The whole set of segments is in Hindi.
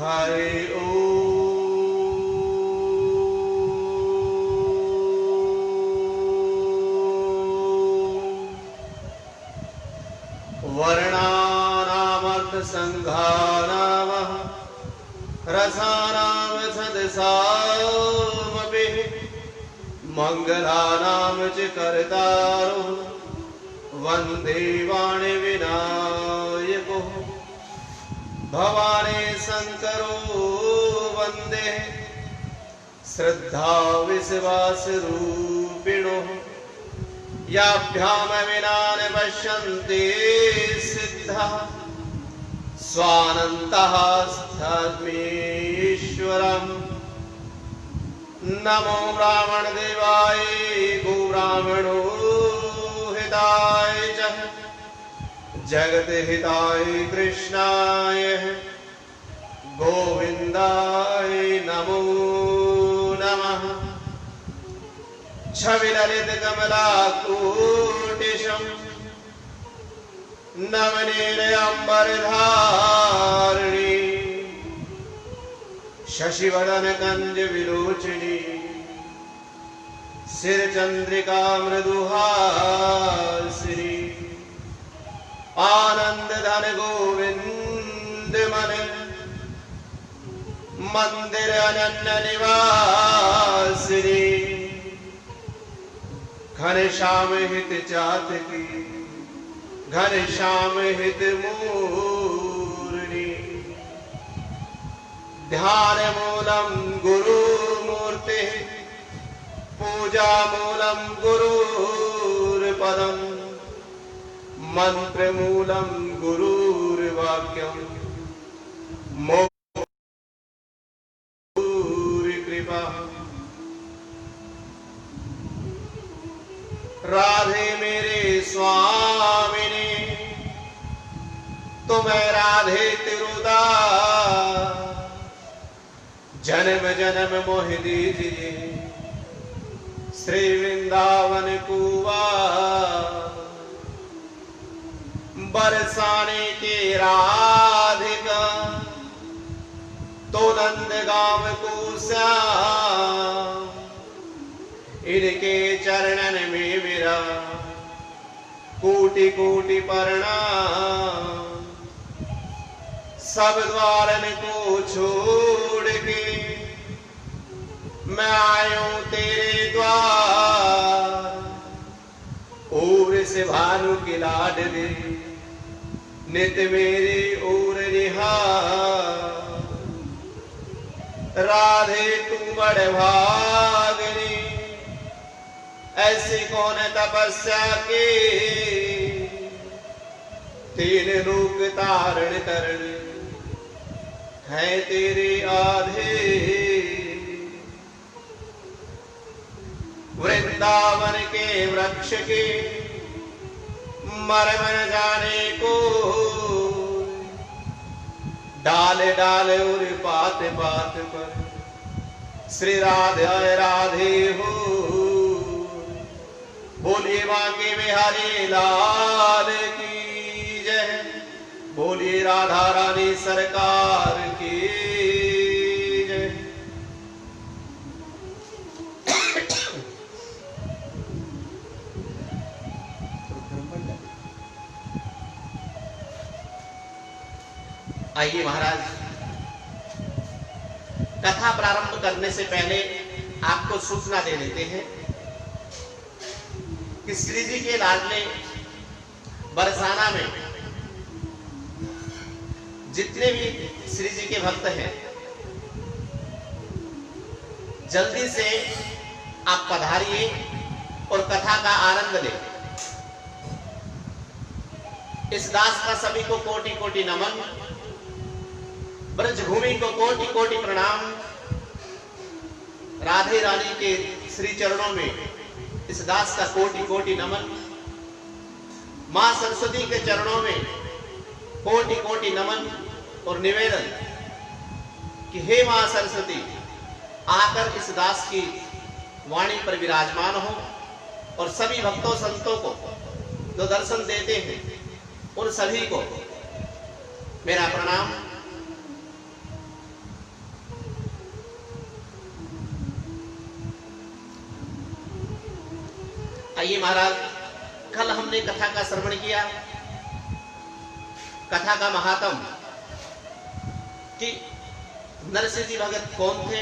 हरि ओम। वर्णानामर्थसङ्घानामः रसानां सदसामपि मङ्गलानां च कर्तारो वन्दे वाणिविनायको भवानी शङ्करो वन्दे श्रद्धा विश्वासरूपिणो याभ्यां विना न पश्यन्ति सिद्धा स्वानन्तः स्थात्मीश्वरम्। नमो ब्राह्मणदेवाय गोब्राह्मणो हिताय च जगद्हिताय कृष्णाय गोविन्दाय नमो नमः। छविललितकमलाकोटिशम् नवनीलयम्बरधारिणी शशिवदनकञ्जविलोचनी शिरचन्द्रिका मृदुहासिनी आनन्दधन गोविन्दमन मंदिर अनन्य निवासिनी घनश्याम हित चातकी घनश्याम हित मूर्ति ध्यान मूलम गुरु मूर्ति पूजा मूलम गुरुर्पदम मंत्र मूलम गुरुर्वाक्यम कृपा। राधे मेरे स्वामिनी तुम्हें राधे तिरुदास जन्म जन्म मोह दीजिए श्री वृंदावन कुआ बरसाने के राधिका तो नंद गांव को श्याम इनके चरणन में मेरा कोटि कोटि प्रणाम। सब द्वारन को छोड़ के मैं आयूं तेरे द्वार और से भानु की लाडली नित मेरी ओर निहार। राधे तू बड़ भागनी ऐसी कौन तपस्या की तीन लोक तारण तरण है तेरे आधे। वृंदावन के वृक्ष के मर्म न जाने को डाल डाल और पात पात पर श्री राधे राधे हो। बोलिए बांके बिहारी लाल की जय, बोलिए राधा रानी सरकार की जय। आइए महाराज, कथा प्रारंभ करने से पहले आपको सूचना दे देते हैं कि श्री जी के लाडले बरसाना में जितने भी श्री जी के भक्त हैं जल्दी से आप पधारिए और कथा का आनंद लें। इस दास का सभी को कोटि कोटि नमन, ब्रजभूमि को कोटि कोटि प्रणाम। राधे रानी के श्री चरणों में इस दास का कोटि कोटि नमन। मां सरस्वती के चरणों में कोटि कोटि नमन और निवेदन कि हे मां सरस्वती आकर इस दास की वाणी पर विराजमान हो और सभी भक्तों संतों को जो दर्शन देते हैं उन सभी को मेरा प्रणाम। आइए महाराज, कल हमने कथा का श्रवण किया, कथा का महात्म कि नरसिंह जी भगत कौन थे,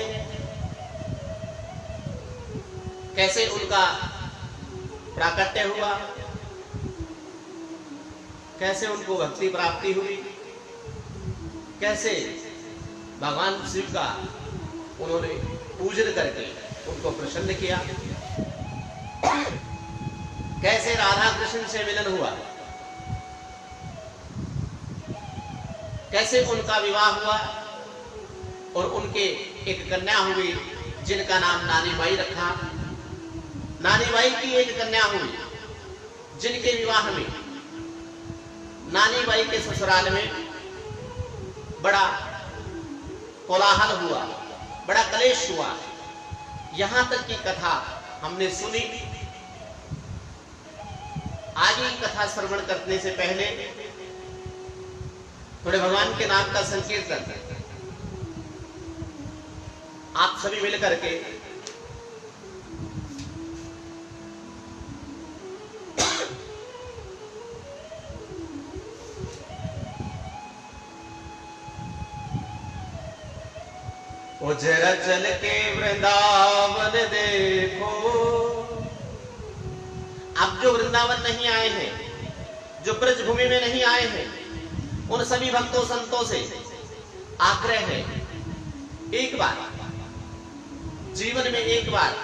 कैसे उनका प्राकट्य हुआ, कैसे उनको भक्ति प्राप्ति हुई, कैसे भगवान शिव का उन्होंने पूजन करके उनको प्रसन्न किया, कैसे राधा कृष्ण से मिलन हुआ, कैसे उनका विवाह हुआ और उनके एक कन्या हुई जिनका नाम नानी बाई रखा। नानी बाई की एक कन्या हुई जिनके विवाह में नानी बाई के ससुराल में बड़ा कोलाहल हुआ, बड़ा कलेश हुआ। यहां तक की कथा हमने सुनी। आगे कथा श्रवण करने से पहले थोड़े भगवान के नाम का संकीर्तन आप सभी मिलकर के ओ जरा चल के वृंदावन देखो। अब जो वृंदावन नहीं आए हैं, जो ब्रज भूमि में नहीं आए हैं, उन सभी भक्तों संतों से आग्रह है, एक बार जीवन में एक बार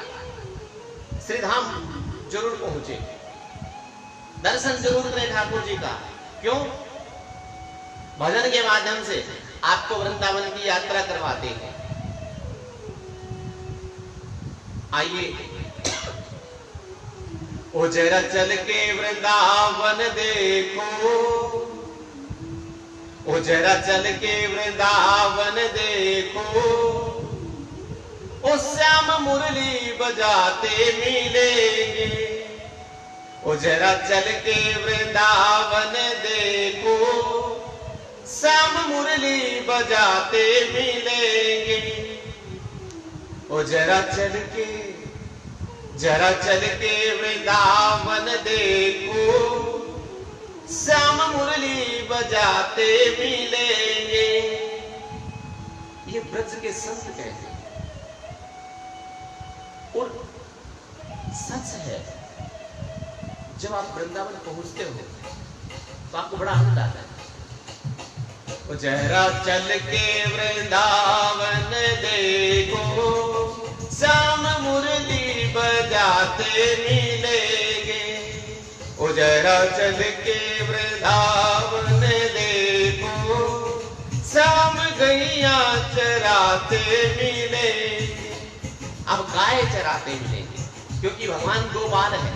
श्रीधाम जरूर पहुंचे, दर्शन जरूर करें ठाकुर जी का। क्यों? भजन के माध्यम से आपको वृंदावन की यात्रा करवाते हैं। आइए, ओ जरा चल के वृंदावन देखो, ओ जरा चल के वृंदावन देखो, ओ श्याम मुरली बजाते मिलेंगे। ओ जरा चल के वृंदावन देखो, श्याम मुरली बजाते मिलेंगे। ओ जरा चल के वृंदावन देखो, श्याम मुरली बजाते मिलेंगे। ये ब्रज के संत कहते हैं और सच है। जब आप वृंदावन पहुंचते हो तो आपको बड़ा आनंद आता है। जरा चल के वृंदावन देखो, श्याम मुरली बजाते मिलेंगे। ओ जरा चल के वृंदावन देखो, श्याम गैया चराते मिलेंगे। अब गाय चराते मिलेंगे, क्योंकि भगवान गोपाल है।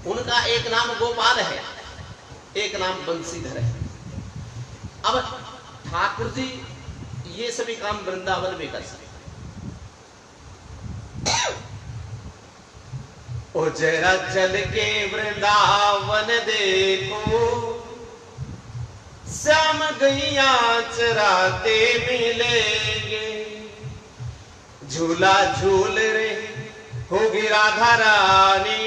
उनका एक नाम गोपाल है, एक नाम बंसीधर है। अब ठाकुर जी ये सभी काम वृंदावन में कर सकते। ओ जरा चल के वृंदावन देखो, श्याम गैया चराते मिलेंगे। झूला झूल रही होगी राधा रानी,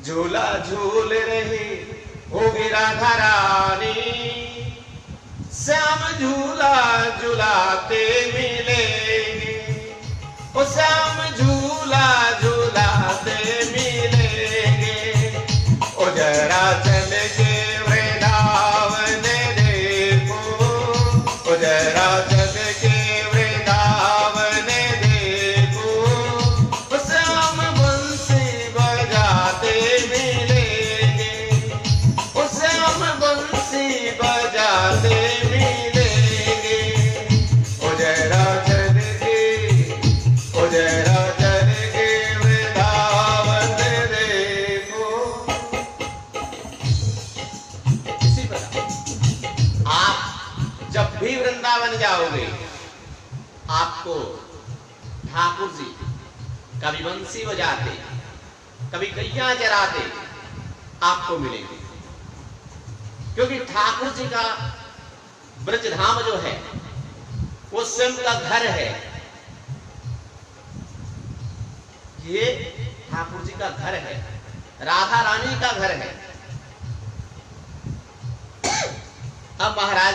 झूला झूल रही होगी राधा रानी। श्याम झूला झूलाते मिलेंगे, ओ श्याम झूला झूलाते मिलेंगे। ओ जरा चल के वृंदावन देखो, ओ जरा चल के वृंदावन देखो, ओ श्याम बंसी बजाते मिलेंगे, ओ श्याम बंसी बजाते मिलेंगे। ओ जरा चल के, ओ जरा चल के वृंदावन देखो। इसी प्रकार आप जब भी वृंदावन जाओगे, आपको ठाकुर जी कभी बंसी बजाते, कभी गैया चराते आपको मिलेंगे। क्योंकि ठाकुर जी का ब्रजधाम जो है वो स्वयं का घर है। ये ठाकुर जी का घर है, राधा रानी का घर है। अब महाराज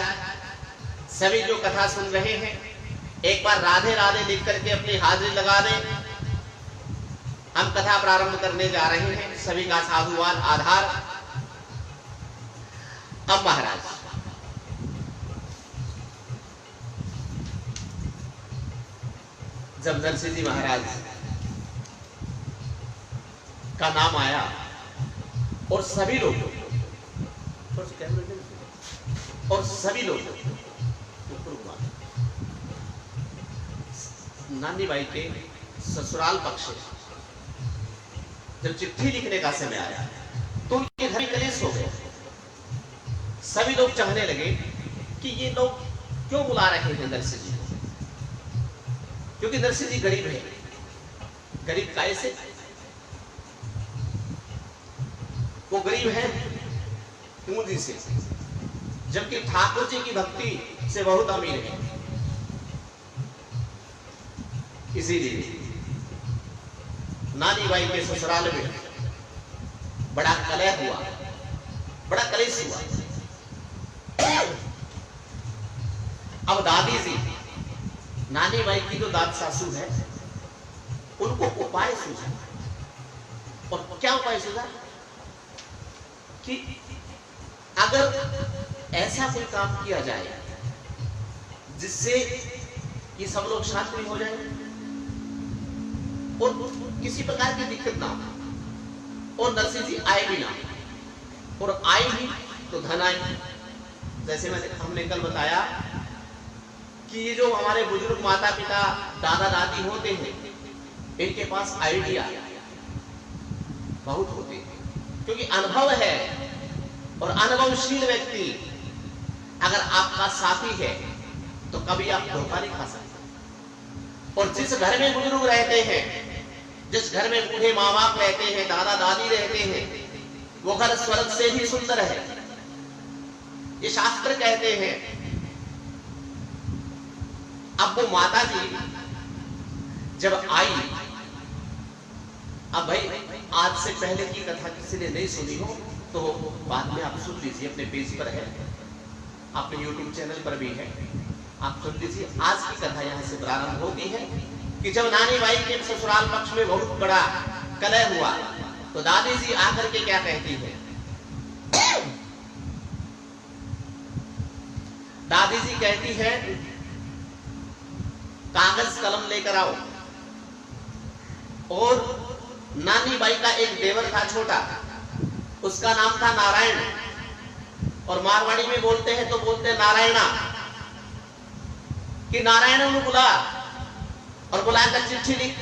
सभी जो कथा सुन रहे हैं एक बार राधे राधे लिख करके अपनी हाजिरी लगा दें। हम कथा प्रारंभ करने जा रहे हैं, सभी का साधुवाद आधार। अब महाराज जब नरसिंह जी महाराज का नाम आया और सभी लोग नानी बाई के ससुराल पक्ष जब चिट्ठी लिखने का समय आया तो उनके घर में कलेश हो गए। सभी लोग चाहने लगे कि ये लोग क्यों बुला रहे हैं नरसिंह जी को, क्योंकि नरसिंह जी गरीब है। गरीब कैसे? वो गरीब है पूंजी से, जबकि ठाकुर जी की भक्ति से बहुत अमीर है। इसीलिए नानी बाई के ससुराल में बड़ा कलह हुआ, बड़ा कलेश हुआ। अब दादी जी, नानी बाई की जो दाद सासू है, उनको उपाय सूझा। और क्या उपाय सूझा कि अगर ऐसा कोई काम किया जाए जिससे ये सब लोग शांत भी हो जाए और किसी प्रकार की दिक्कत ना हो, और नरसिंह जी आए भी ना, और आए भी तो धन आए। जैसे हमने कल बताया कि ये जो हमारे बुजुर्ग माता पिता दादा दादी होते हैं, इनके पास आइडिया बहुत होते हैं, क्योंकि अनुभव है। और अनुभवशील व्यक्ति अगर आपका साथी है तो कभी आप धोखा नहीं खा सकते। और जिस घर में बुजुर्ग रहते हैं, जिस घर में बूढ़े माँ बाप रहते हैं, दादा दादी रहते हैं, वो घर स्वर्ग से भी सुंदर है, ये शास्त्र कहते हैं। अब वो माता जी जब आई, अब भाई आज से पहले की कथा किसी ने नहीं सुनी हो तो बाद में आप सुन लीजिए, अपने पेज पर है, अपने YouTube चैनल पर भी है, आप सुन लीजिए। आज की कथा यहाँ से प्रारंभ होती है कि जब नानी बाई के ससुराल पक्ष में बहुत बड़ा कलह हुआ तो दादी जी आकर के क्या कहती है? दादी जी कहती है कागज कलम लेकर आओ। और नानी बाई का एक देवर था छोटा, उसका नाम था नारायण, और मारवाड़ी में बोलते हैं तो बोलते हैं नारायणा, कि नारायण उन्हें बुला और बुलाकर चिट्ठी लिख।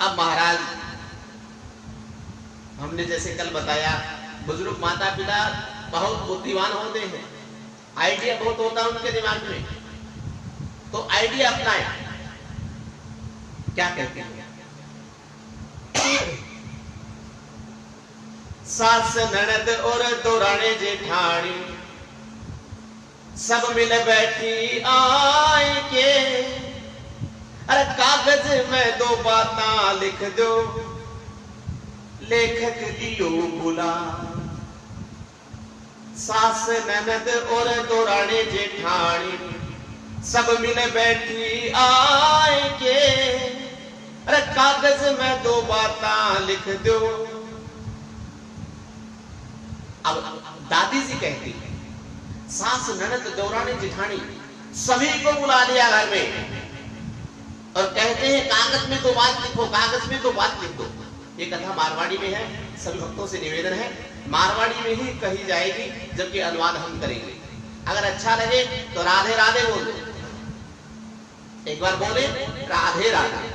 अब महाराज हमने जैसे कल बताया, बुजुर्ग माता पिता बहुत बुद्धिमान होते हैं, आइडिया बहुत होता है उनके दिमाग में, तो आइडिया अपनाए। क्या कहते हैं? सास ननद और दौराने जेठानी सब मिल बैठी आए के, अरे कागज में दो बातें लिख दो, लेखक दियो बुला। सास ननद और दौराने जेठानी सब मिल बैठी आए के, अरे कागज में दो बातें लिख दो। अब दादी जी कहती है सास ननद दौरानी जेठानी सभी को बुला लिया घर में, और कहते हैं कागज में दो बात लिखो, कागज में दो बात लिख दो। ये कथा मारवाड़ी में है, सभी भक्तों से निवेदन है मारवाड़ी में ही कही जाएगी, जबकि अनुवाद हम करेंगे। अगर अच्छा लगे तो राधे राधे बोल दो, एक बार बोले राधे राधे,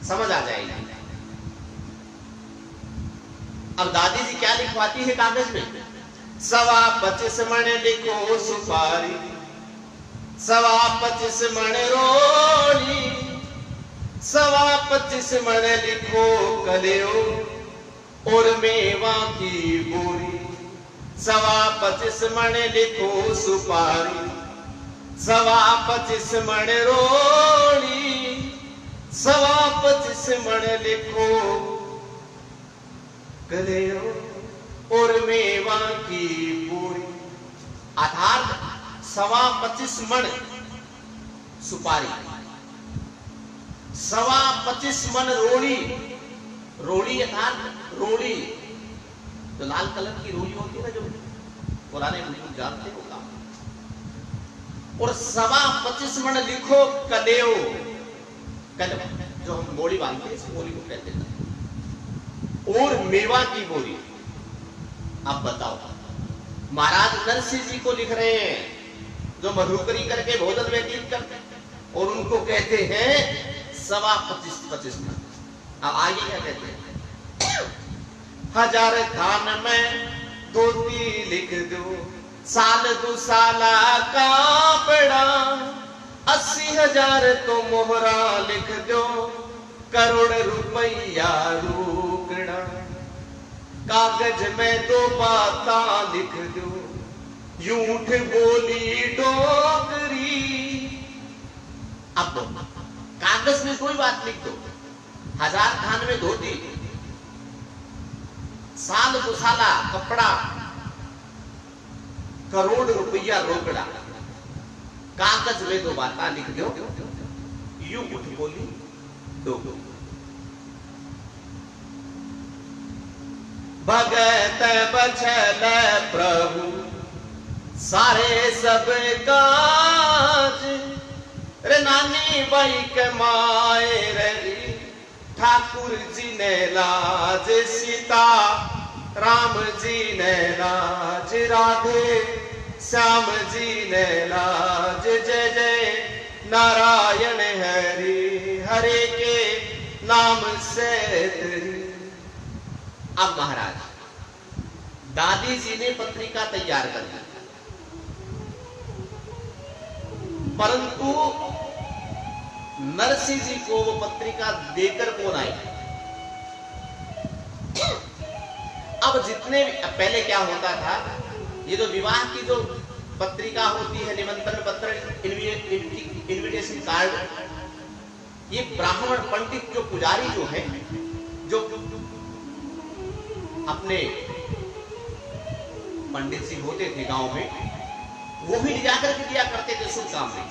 समझ आ जाएगी। अब दादी जी क्या लिखवाती है कागज में? 25 मण लिखो सुपारी, 25 मण रोली, 25 मण लिखो कलियो और मेवा की बोरी। 25 मण लिखो सुपारी, 25 मण रोली, सवा 25 मण लिखो कलेओ और मेवा की पूरी। आधार सवा 25 मण सुपारी, सवा 25 मन रोड़ी। रोड़ी अर्थात रोड़ी जो लाल कलर की रोड़ी होती है ना, जो पुराने बुजुर्ग जानते हो काम। और सवा 25 मन लिखो कलेओ, कल जो हम बोली बांधते हैं, इस बोली को कहते हैं। और मेवा की बोरी। अब बताओ, महाराज नरसिंह जी को लिख रहे हैं जो मधुकरी करके भोजन व्यतीत करते हैं, और उनको कहते हैं सवा 25 मन। अब आगे क्या कहते हैं? 1000 थान में धोती लिख दो, साल 2 साला का पड़ा, 80,000 तो मोहरा लिख दो, करोड़ रुपया रोकड़ा, कागज में 2 बातें लिख दो, यूठ बोली डोगरी। अब कागज में कोई बात लिख दो, 1000 थान में धोती, साल 2 साला कपड़ा, करोड़ रुपया रोकड़ा, कागज में 2 बातें लिख दो, यूं उठ बोली डोगरी। भगत बचल प्रभु सारे सब काज, रे नानी बाई के माए रे ठाकुर जी ने लाज, सीता राम जी ने लाज, राधे श्याम जी ने लाज, जय जय नारायण हरि, हरे के नाम से तेरी। अब महाराज दादी जी ने पत्रिका तैयार कर दी, परंतु नरसिंह जी को वो पत्रिका देकर कौन आई? अब जितने पहले क्या होता था, ये जो विवाह की जो पत्रिका होती है, निमंत्रण पत्र, इनविटेशन कार्ड, ये ब्राह्मण पंडित जो पुजारी जो है, जो अपने पंडित जी होते थे गांव में, वो भी ले जाकर के दिया करते थे शुभ काम में।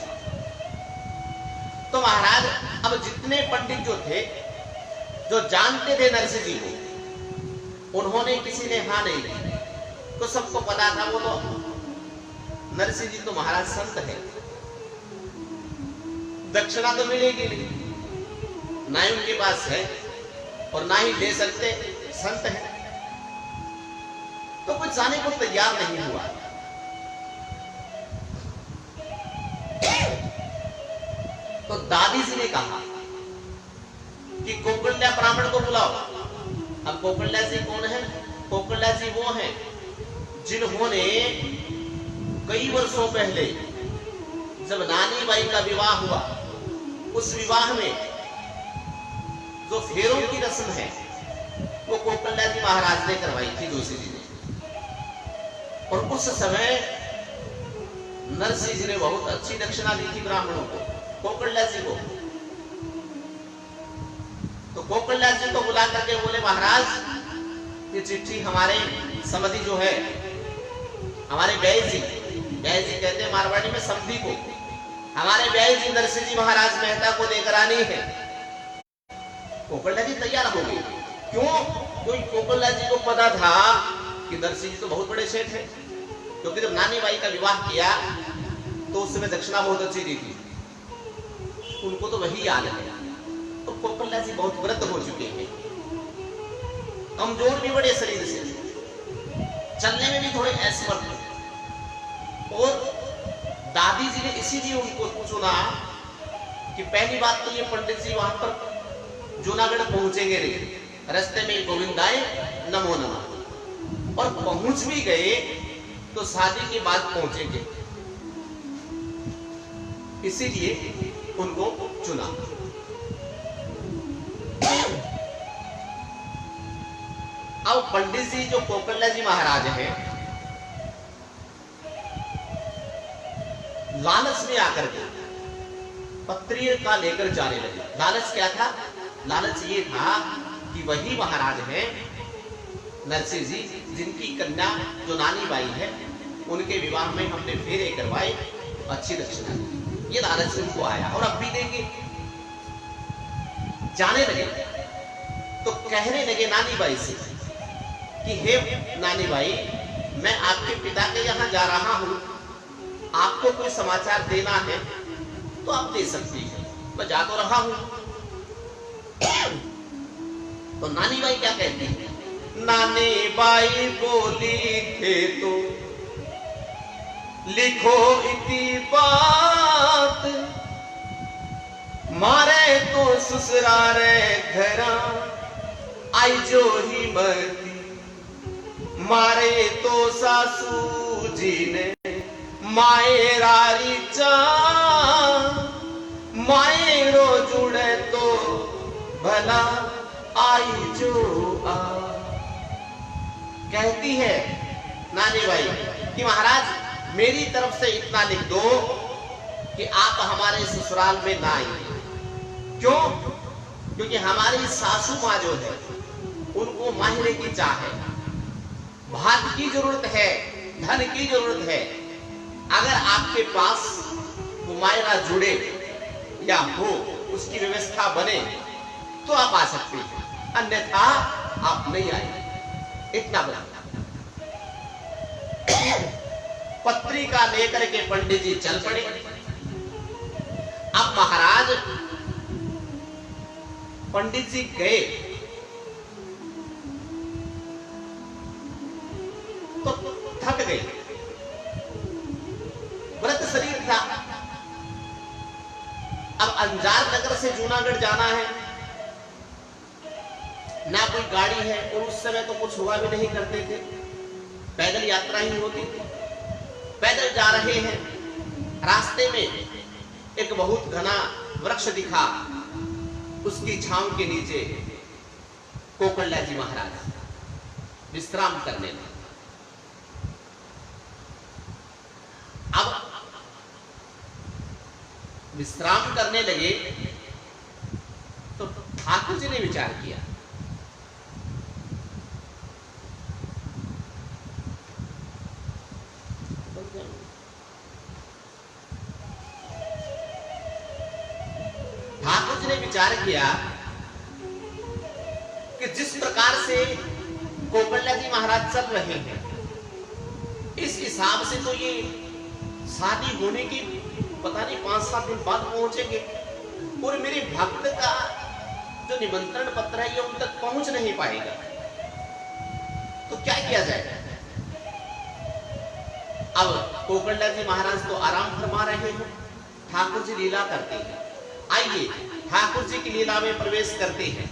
तो महाराज अब जितने पंडित जो थे, जो जानते थे नरसिंह जी को, उन्होंने किसी ने हाँ नहीं की। तो सबको पता था वो तो नरसिंह जी तो महाराज संत है, दक्षिणा तो मिलेगी नहीं, ना ही उनके पास है और ना ही ले सकते, संत है। तो कुछ जाने को तैयार नहीं हुआ। तो दादी जी ने कहा कि कोकल्या ब्राह्मण को बुलाओ। अब कोकल्या जी कौन है? कोकल्या जी वो हैं जिन्होंने कई वर्षों पहले जब नानी बाई का विवाह हुआ, उस विवाह में जो फेरों की रस्म है वो कोकल्या जी महाराज ने करवाई थी, जोशी जी ने। और उस समय नरसिंह जी ने बहुत अच्छी दक्षिणा दी थी ब्राह्मणों को, कोकल्या जी को। तो कोकल्या जी को बुला करके बोले, महाराज ये चिट्ठी हमारे समधि जो है, हमारे ब्याई जी कहते हैं मारवाड़ी में समधि को, हमारे ब्याई जी नरसिंह जी महाराज मेहता को देकर आनी है। कोकल्या जी तैयार हो गई। क्यों? क्योंकि कोकल्या जी को पता था कि नरसिंह जी तो बहुत बड़े सेठ है, क्योंकि जब नानी बाई का विवाह किया तो उस समय दक्षिणा बहुत अच्छी दी थी, उनको तो वही याद है। तो कोकल्या जी बहुत वृद्ध हो चुके हैं, कमजोर भी बड़े शरीर से, चलने में भी थोड़े असमर्थ थे। और दादी जी ने इसीलिए उनको चुना कि पहली बात तो ये पंडित जी वहां पर जूनागढ़ पहुंचेंगे नहीं, रास्ते में गोविंदाए नमो नमः, और पहुंच भी गए तो शादी के बाद पहुंचेंगे, इसीलिए उनको चुना। अब पंडित जी जो कोकल्या जी महाराज हैं, लालच में आकर के पत्री का लेकर जाने लगे। लालच क्या था? लालच ये था कि वही महाराज हैं नरसिंह जी जिनकी कन्या जो नानी बाई है उनके विवाह में हमने फेरे करवाए, अच्छी दक्षिणा दी। ये लालच उनको आया और अब भी देंगे। जाने लगे तो कहने लगे नानी बाई से कि हे नानी बाई, मैं आपके पिता के यहाँ जा रहा हूं, आपको कोई समाचार देना है तो आप दे सकती हैं, मैं जा तो रहा हूं। तो नानी बाई क्या कहती है? नानी बाई बोली थे तो लिखो इतनी बात, मारे तो ससुरारे घरा आई जो ही मरती, मारे तो सासू जी ने माए रारी चा, माए रो जुड़े तो भला आई जो आ। कहती है नानी बाई कि महाराज मेरी तरफ से इतना लिख दो कि आप हमारे ससुराल में ना आइए। क्यों? क्योंकि हमारी सासू माँ जो है उनको माहिरे की चाह है, भात की जरूरत है, धन की जरूरत है। अगर आपके पास वो मायरा जुड़े या हो, उसकी व्यवस्था बने तो आप आ सकते हैं, अन्यथा आप नहीं आएंगे। इतना बता। पत्रिका लेकर के पंडित जी चल पड़े। अब महाराज पंडित जी गए तो थक गए, व्रत शरीर था। अब अंजार नगर से जूनागढ़ जाना है, ना कोई गाड़ी है, और उस समय तो कुछ हुआ भी नहीं करते थे, पैदल यात्रा ही होती थी। पैदल जा रहे हैं, रास्ते में एक बहुत घना वृक्ष दिखा, उसकी छांव के नीचे कोकल्ला जी महाराज विश्राम करने लगे। अब विश्राम करने लगे तो ठाकुर जी ने विचार किया, ठाकुर जी ने विचार किया कि जिस प्रकार से कोकल्ला जी महाराज चल रहे हैं, इस हिसाब से तो ये शादी होने की पता नहीं 5-7 दिन बाद पहुंचेंगे, और मेरे भक्त का जो निमंत्रण पत्र है ये उन तक पहुंच नहीं पाएगा। तो क्या किया जाए? अब कोकल्ला जी महाराज तो आराम फरमा रहे हैं, ठाकुर जी लीला करते हैं। आइए ठाकुर जी की लीला में प्रवेश करते हैं।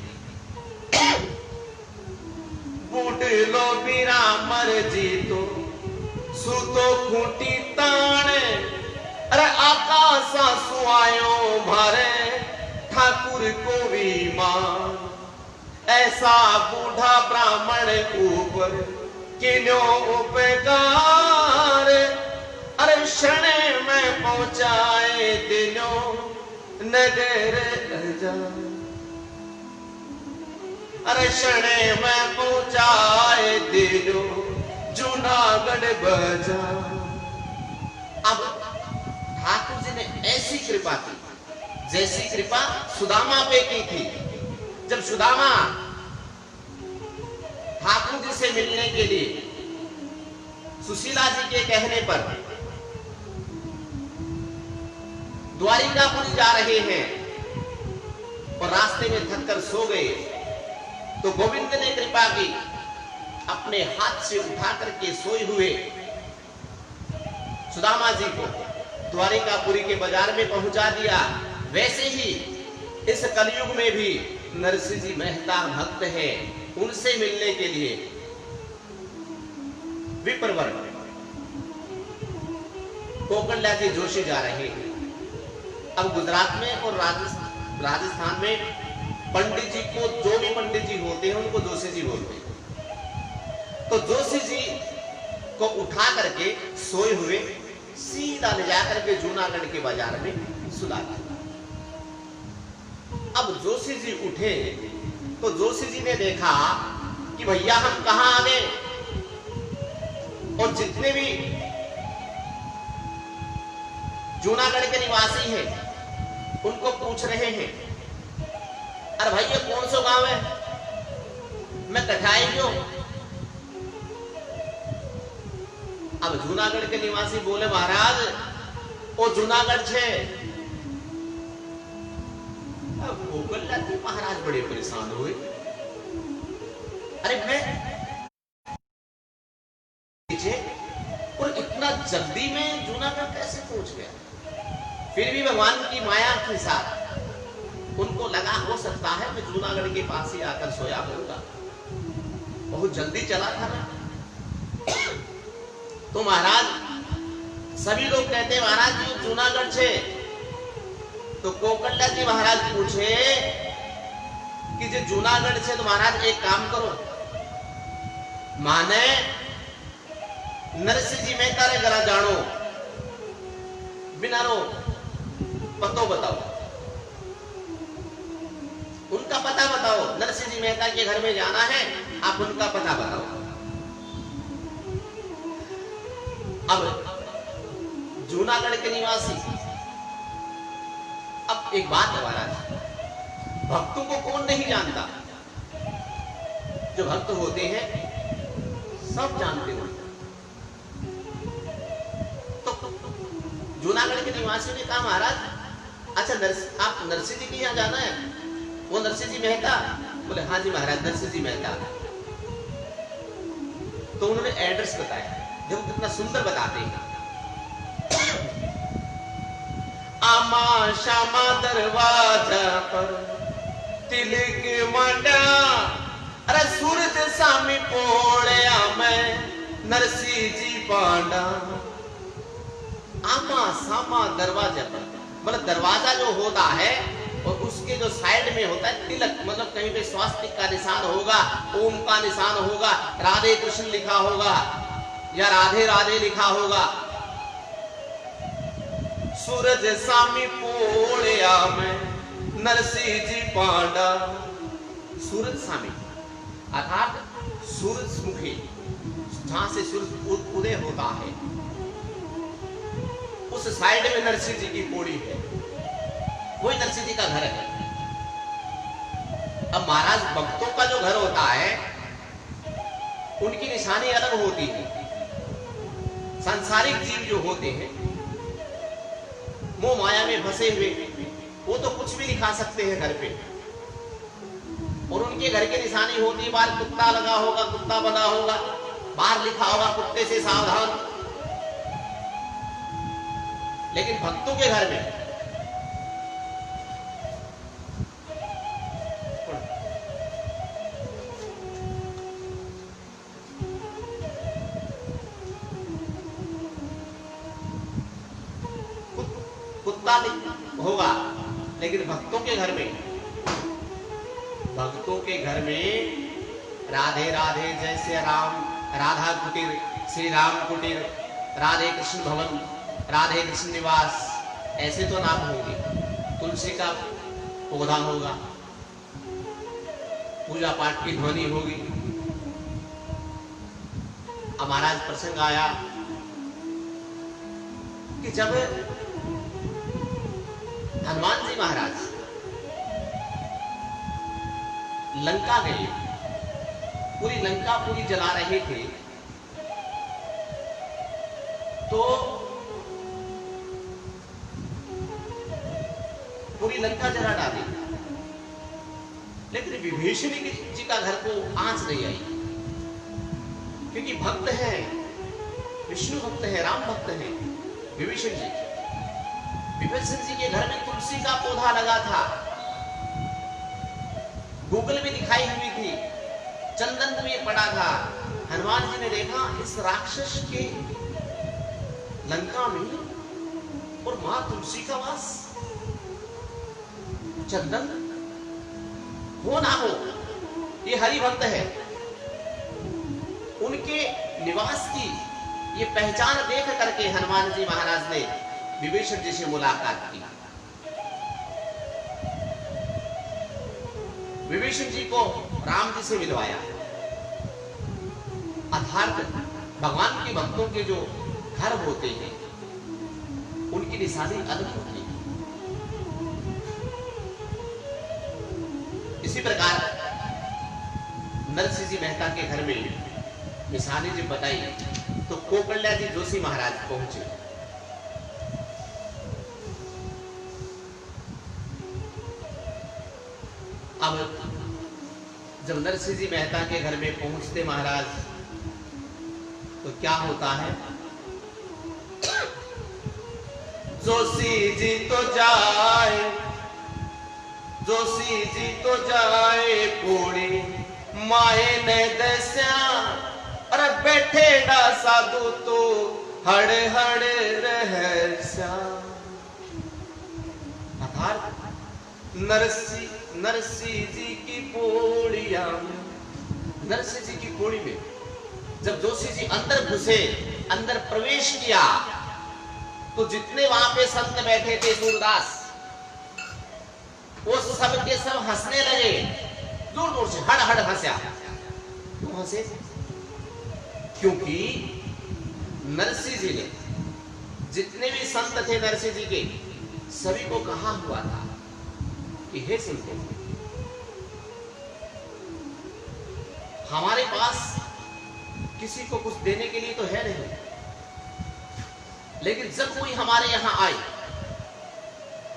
बूढ़े लो बीरा मर जी तो सुतो खूंटी ताने, अरे आकाशा सुआयो भरे ठाकुर को विमान, ऐसा बूढ़ा ब्राह्मण ऊपर किन्यो उपकार, अरे क्षण में पहुंचाए दिनों नगर जा, अरे क्षण में पहुंचाए दिनों जूनागढ़ बजा। अब ठाकुर जी ने ऐसी कृपा की जैसी कृपा सुदामा पे की थी। जब सुदामा ठाकुर जी से मिलने के लिए सुशीला जी के कहने पर द्वारिकापुरी जा रहे हैं और रास्ते में थककर सो गए, तो गोविंद ने कृपा की, अपने हाथ से उठा करके सोए हुए सुदामा जी को द्वारिकापुरी के बाजार में पहुंचा दिया। वैसे ही इस कलयुग में भी नरसिंह जी मेहता भक्त है, उनसे मिलने के लिए विप्रवर कोकल्ला जी जोशी जा रहे हैं। अब गुजरात में और राजस्थान में पंडित जी को, जो भी पंडित जी होते हैं उनको जोशी जी बोलते हैं। तो जोशी जी को उठा करके सोए हुए सीधा ले जाकर के जूनागढ़ के बाजार में सुला दिया। अब जोशी जी उठे तो जोशी जी ने देखा कि भैया हम कहां आ गए, और जितने भी जूनागढ़ के निवासी हैं उनको पूछ रहे हैं, अरे भाई ये कौन सा गांव है, मैं कठाई क्यों। अब जूनागढ़ के निवासी बोले महाराज वो जूनागढ़ छे। अब गोकल महाराज बड़े परेशान हुए, अरे मैं और इतना जल्दी में जूनागढ़ कैसे पहुंच गया। फिर भी भगवान की माया के साथ उनको लगा हो सकता है मैं जूनागढ़ के पास ही आकर सोया होगा, बहुत जल्दी चला था मैं। तो महाराज सभी लोग कहते हैं महाराज जी जूनागढ़ छे। तो कोकल्ला जी महाराज पूछे कि जो जूनागढ़ छे तो महाराज एक काम करो, माने नरसिंह जी मेहता रे घरा जानो, बिना रो पतो बताओ, उनका पता बताओ। नरसिंह जी मेहता के घर में जाना है, आप उनका पता बताओ। अब जूनागढ़ के निवासी, अब एक बात है महाराज, भक्तों को कौन नहीं जानता, जो भक्त होते हैं सब जानते होते। तो जूनागढ़ के निवासियों ने कहा महाराज अच्छा आप नरसिंह जी के यहाँ जाना है, वो नरसिंह जी मेहता। बोले हाँ जी महाराज नरसिंह जी मेहता। तो उन्होंने एड्रेस बताया, देखो कितना सुंदर बताते हैं। आमा शामा दरवाजा पर तिलक मंडा, अरे सूरज सामी पोड़या मैं नरसिंह जी पांडा। आमा सामा दरवाजा पर, मतलब दरवाजा जो होता है और उसके जो साइड में होता है तिलक, मतलब कहीं पे स्वास्तिक का निशान होगा, ओम का निशान होगा, राधे कृष्ण लिखा होगा या राधे राधे लिखा होगा। सूरज सामी पोड़या में नरसिंह जी पांडा। सूरज सामी अर्थात सूरज मुखी, जहां से सूरज उदय होता है उस साइड में नरसिंह जी की पौड़ी है, वही नरसिंह जी का घर है। अब महाराज भक्तों का जो घर होता है उनकी निशानी अलग होती है। सांसारिक जीव जो होते हैं मोह माया में फंसे हुए, वो तो कुछ भी लिखा सकते हैं घर पे, और उनके घर की निशानी होती है, बाहर कुत्ता लगा होगा, कुत्ता बना होगा, बाहर लिखा होगा कुत्ते से सावधान। लेकिन भक्तों के घर में कुत्ता होगा, लेकिन भक्तों के घर में, भक्तों के घर में राधे राधे जैसे राम राधा कुटीर, श्री राम कुटीर, राधे कृष्ण भवन, राधे कृष्ण निवास, ऐसे तो नाम होंगे। तुलसी का पौधा होगा, पूजा पाठ की ध्वनि होगी। अब महाराज प्रसंग आया कि जब हनुमान जी महाराज लंका गए, पूरी लंका पूरी जला रहे थे, तो पूरी लंका जला डाली, लेकिन विभीषण जी का घर को आंच नहीं आई, क्योंकि भक्त हैं, विष्णु भक्त हैं, राम भक्त हैं विभीषण जी। विभीषण जी के घर में तुलसी का पौधा लगा था, गूगल भी दिखाई हुई थी, चंदन में पड़ा था। हनुमान जी ने देखा इस राक्षस के लंका में और मां तुलसी का वास, चंदन हो ना हो, ये हरि भक्त है, उनके निवास की ये पहचान देख करके हनुमान जी महाराज ने विभीषण जी से मुलाकात की। विभीषण जी को राम जी से मिलवाया। अर्थात भगवान के भक्तों के जो घर होते हैं उनकी निशानी अलग होती है। इसी प्रकार नरसिंह जी मेहता के घर में निशानी जी बताई तो कोकल्या जी जोशी महाराज पहुंचे। अब जब नरसिंह जी मेहता के घर में पहुंचते महाराज तो क्या होता है, जोशी जी तो जाए, जोशी जी तो जाए पूरी माए ने दस्या, अरे बैठे डा साधु तो हड़ हड़ रहस्या। नरसिंह जी की पोड़िया, नरसिंह जी की पोड़ी में जब जोशी जी अंदर घुसे, अंदर प्रवेश किया तो जितने वहां पे संत बैठे थे सूरदास, वो सब के सब हंसने लगे, जोर जोर से हड़ हड़ हंसा। क्यों हंसे? क्योंकि नरसिंह जी ने जितने भी संत थे नरसिंह जी के सभी को कहा हुआ था कि हे संतों, हमारे पास किसी को कुछ देने के लिए तो है नहीं, लेकिन जब कोई हमारे यहां आए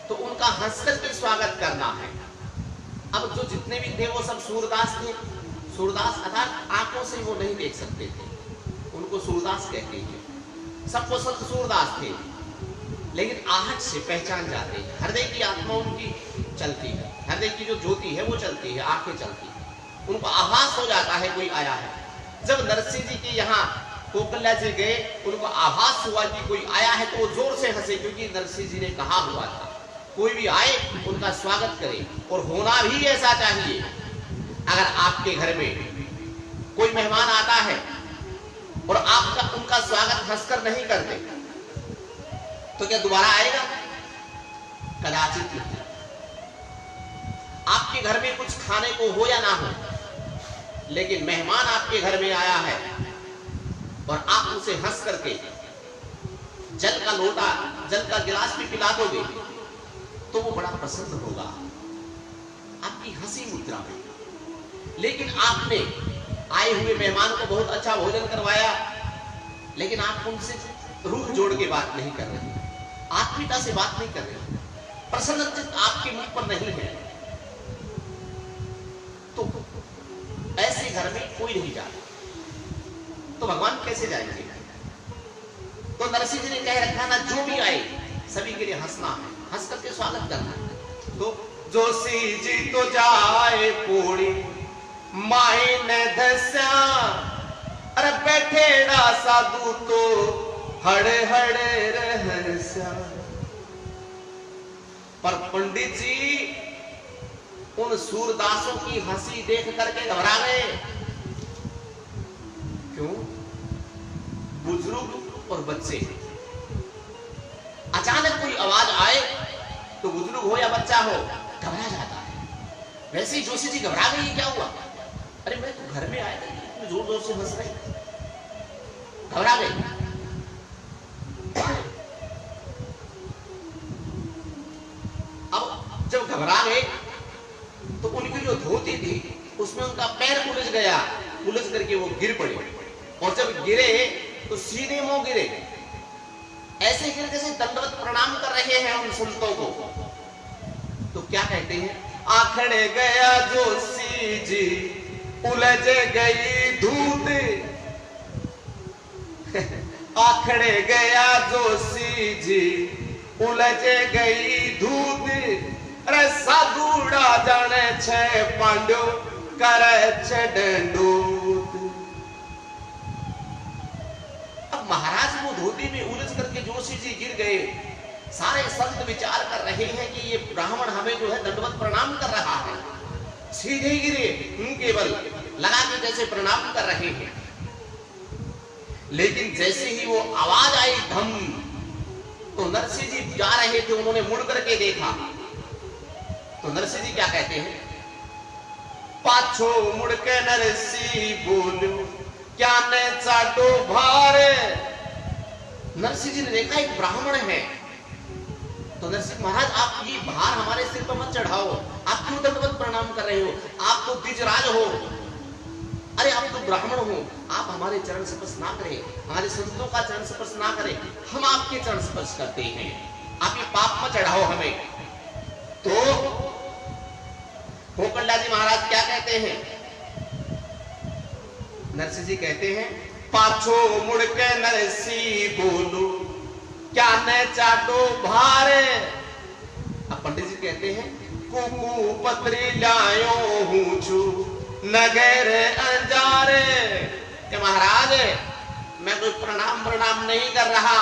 तो उनका हंसकर के स्वागत करना है। अब जो जितने भी थे वो सब सूरदास थे। सूरदास अर्थात आंखों से वो नहीं देख सकते थे, उनको सूरदास कहते हैं। सबको संत सूरदास थे, लेकिन आहट से पहचान जाते हैं। हृदय की आत्मा उनकी चलती है, हृदय की जो ज्योति है वो चलती है, आंखें चलती है, उनको आभास हो जाता है कोई आया है। जब नरसिंह जी के यहाँ कोकल्या जी गए, उनको आभास हुआ कि कोई आया है तो वो जोर से हंसे, क्योंकि नरसिंह जी ने कहा हुआ था कोई भी आए उनका स्वागत करे। और होना भी ऐसा चाहिए। अगर आपके घर में कोई मेहमान आता है और आपका उनका स्वागत हंसकर नहीं करते तो क्या दोबारा आएगा? कदाचित नहीं। आपके घर में कुछ खाने को हो या ना हो, लेकिन मेहमान आपके घर में आया है और आप उसे हंस करके जल का लोटा, जल का गिलास भी पिला दोगे तो वो बड़ा प्रसन्न होगा आपकी हंसी मुद्रा में। लेकिन आपने आए हुए मेहमान को बहुत अच्छा भोजन करवाया, लेकिन आप उनसे रूह जोड़ के बात नहीं कर रहे, आत्मीयता से बात नहीं कर रहे, प्रसन्नचित्त आपके मुख पर नहीं है, तो ऐसे घर में कोई नहीं जाता तो भगवान कैसे जाएंगे? तो नरसिंह जी ने कह रखा ना, जो भी आए सभी के लिए हंसना है, हंस करके स्वागत करना है। तो जोशी जी तो जाए पूरी माए ने धस्या, अरे बैठेड़ा साधु तो हड़े हड़े रहस्या। पर पंडित जी उन सूरदासों की हंसी देख करके घबरा गए। क्यों? बुजुर्ग और बच्चे, अचानक कोई आवाज आए तो बुजुर्ग हो या बच्चा हो घबरा जाता है। वैसे ही जोशी जी घबरा गई, क्या हुआ? अरे मैं तो घर में आया था, जोर जोर से हंस रही, घबरा गई। अब जब घबरा गए तो उनकी जो धोती थी उसमें उनका पैर उलझ गया, उलझ करके वो गिर पड़े। और जब गिरे तो सीधे मुंह गिरे, ऐसे गिर जैसे दंडवत प्रणाम कर रहे हैं उन संतों को। तो क्या कहते हैं? आखड़े गया जोशी जी उलझ गई धूत, आखड़े गया जोशी जी उलझ गई धूत, अरे साधुड़ा जाने छे पांडु करे छे डंडूत। अब महाराज वो धोती में उलझ करके जोशी जी गिर गए। सारे संत विचार कर रहे हैं कि ये ब्राह्मण हमें जो है दंडवत प्रणाम कर रहा है, सीधे गिरे, केवल लगा के जैसे प्रणाम कर रहे हैं। लेकिन जैसे ही वो आवाज आई धम, तो नरसिंह जी जा रहे थे, उन्होंने मुड़ करके देखा तो नरसिंह जी क्या कहते हैं? पाछो मुड़ के नरसी बोलो क्या ने चाटो भार। नरसिंह जी ने देखा एक ब्राह्मण है, तो नरसिंह महाराज आप ये भार हमारे सिर पर मत चढ़ाओ, आप क्यों दंडवत प्रणाम कर रहे हो, आप तो द्विजराज हो, अरे आप तो ब्राह्मण हो, आप हमारे चरण स्पर्श ना करें, हमारे संतों का चरण स्पर्श ना करें, हम आपके चरण स्पर्श करते हैं, आप ये पाप मत चढ़ाओ हमें। तो कोकलला जी महाराज क्या कहते हैं, नरसिंह जी कहते हैं पाछो मुड़ के नरसी बोलो क्या न चाटो भार। अब पंडित जी कहते हैं कुकू पत्री लायो हूं छु नगर अंजारे। कि महाराज मैं कोई प्रणाम नहीं कर रहा,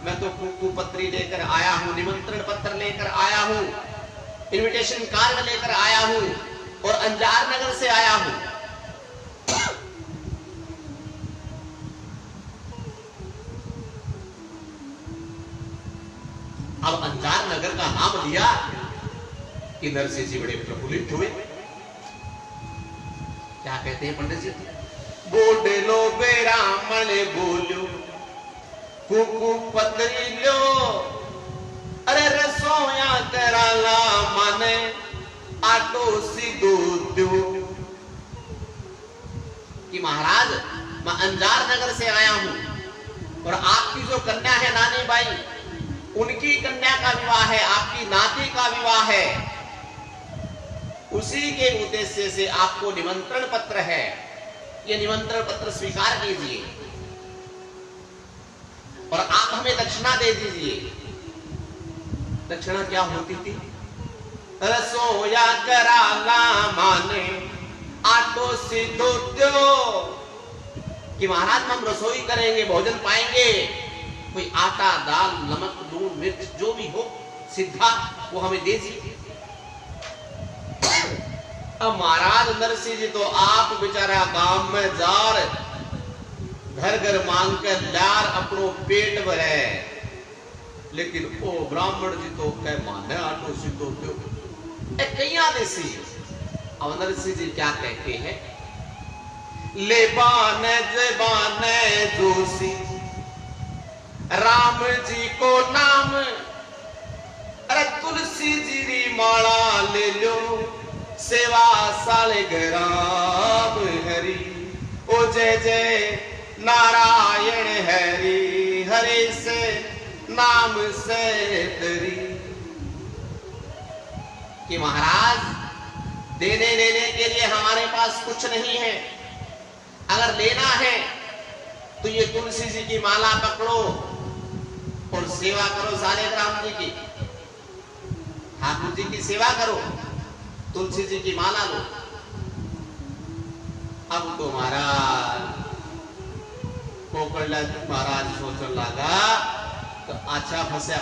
मैं तो कुकू पत्री लेकर आया हूं, निमंत्रण पत्र लेकर आया हूं, इनविटेशन कार्ड लेकर आया हूं और अंजार नगर से आया हूं। अब अंजार नगर का नाम लिया कि नरसिंह जी बड़े प्रफुल्लित हुए। क्या कहते हैं पंडित जी, बोडलो ब्राह्मण बोलो कुकू पत्री लो, अरे रसोया कराला माने आटो सीधो दो। कि महाराज मैं अंजार नगर से आया हूं और आपकी जो कन्या है नानी बाई, उनकी कन्या का विवाह है, आपकी नाती का विवाह है, उसी के उद्देश्य से आपको निमंत्रण पत्र है, ये निमंत्रण पत्र स्वीकार कीजिए और आप हमें दक्षिणा दे दीजिए। दक्षिणा क्या होती थी, रसोया कराला माने आटो सीधो दो। कि महाराज हम रसोई करेंगे, भोजन पाएंगे, कोई आटा दाल नमक लून मिर्च जो भी हो सीधा वो हमें दे दीजिए। अब महाराज नरसिंह जी तो आप बेचारा गांव में जार घर घर मांग कर लार अपनो पेट भरे, लेकिन ओ ब्राह्मण जी तो कह माने आटो सीधो दो कहीं देसी। अब नरसिंह जी क्या कहते हैं, लेबान जबान जोशी राम जी को नाम, अरे तुलसी जी री माला ले लो सेवा साले ग्राम हरि। ओ जय जय नारायण हरि, हरि से नाम से तरी। कि महाराज देने लेने के लिए हमारे पास कुछ नहीं है, अगर लेना है तो ये तुलसी जी की माला पकड़ो और सेवा करो सालेग्राम जी की, ठाकुर जी की सेवा करो, तुलसी जी की माला लो। अब तो महाराज कोकलला महाराज सोचने लगा तो अच्छा फंसा,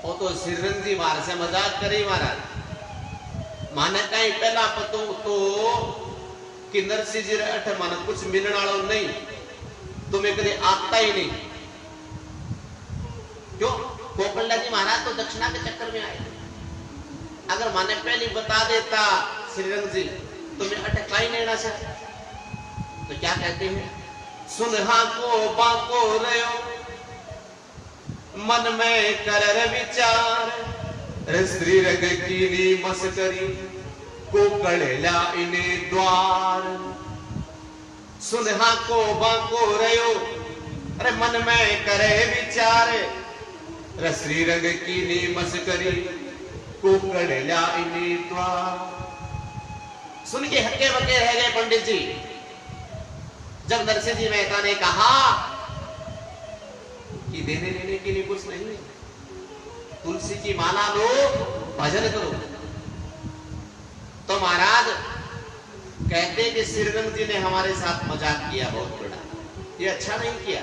वो तो श्रीरंग जी मार से मजाक करे महाराज, माने कहीं पहला पतो तो कि नरसिंह जी अठ मन कुछ मिलने वालों नहीं, तुम्हें कभी आता ही नहीं। क्यों, कोकलला जी महाराज तो दक्षिणा के चक्कर में आए, अगर माने पहले बता देता श्रीरंग जी तुम्हें अटका ही लेना चाहिए। तो क्या कहते हैं, सुनहा को बाको रयो मन में कर विचार, श्री रंग की मस्करी कोकलला इने द्वार। सुनहा को बाको रयो अरे मन में करे विचार, श्री रंग की मस्करी कोकलला इने द्वार। सुन के हक्के बक्के रह गए पंडित जी। जब नरसिंह जी मेहता ने कहा कि देने लेने के लिए कुछ नहीं है, तुलसी की माला लो भजन करो, तो महाराज कहते कि श्रीरंग जी ने हमारे साथ मजाक किया बहुत बड़ा, ये अच्छा नहीं किया।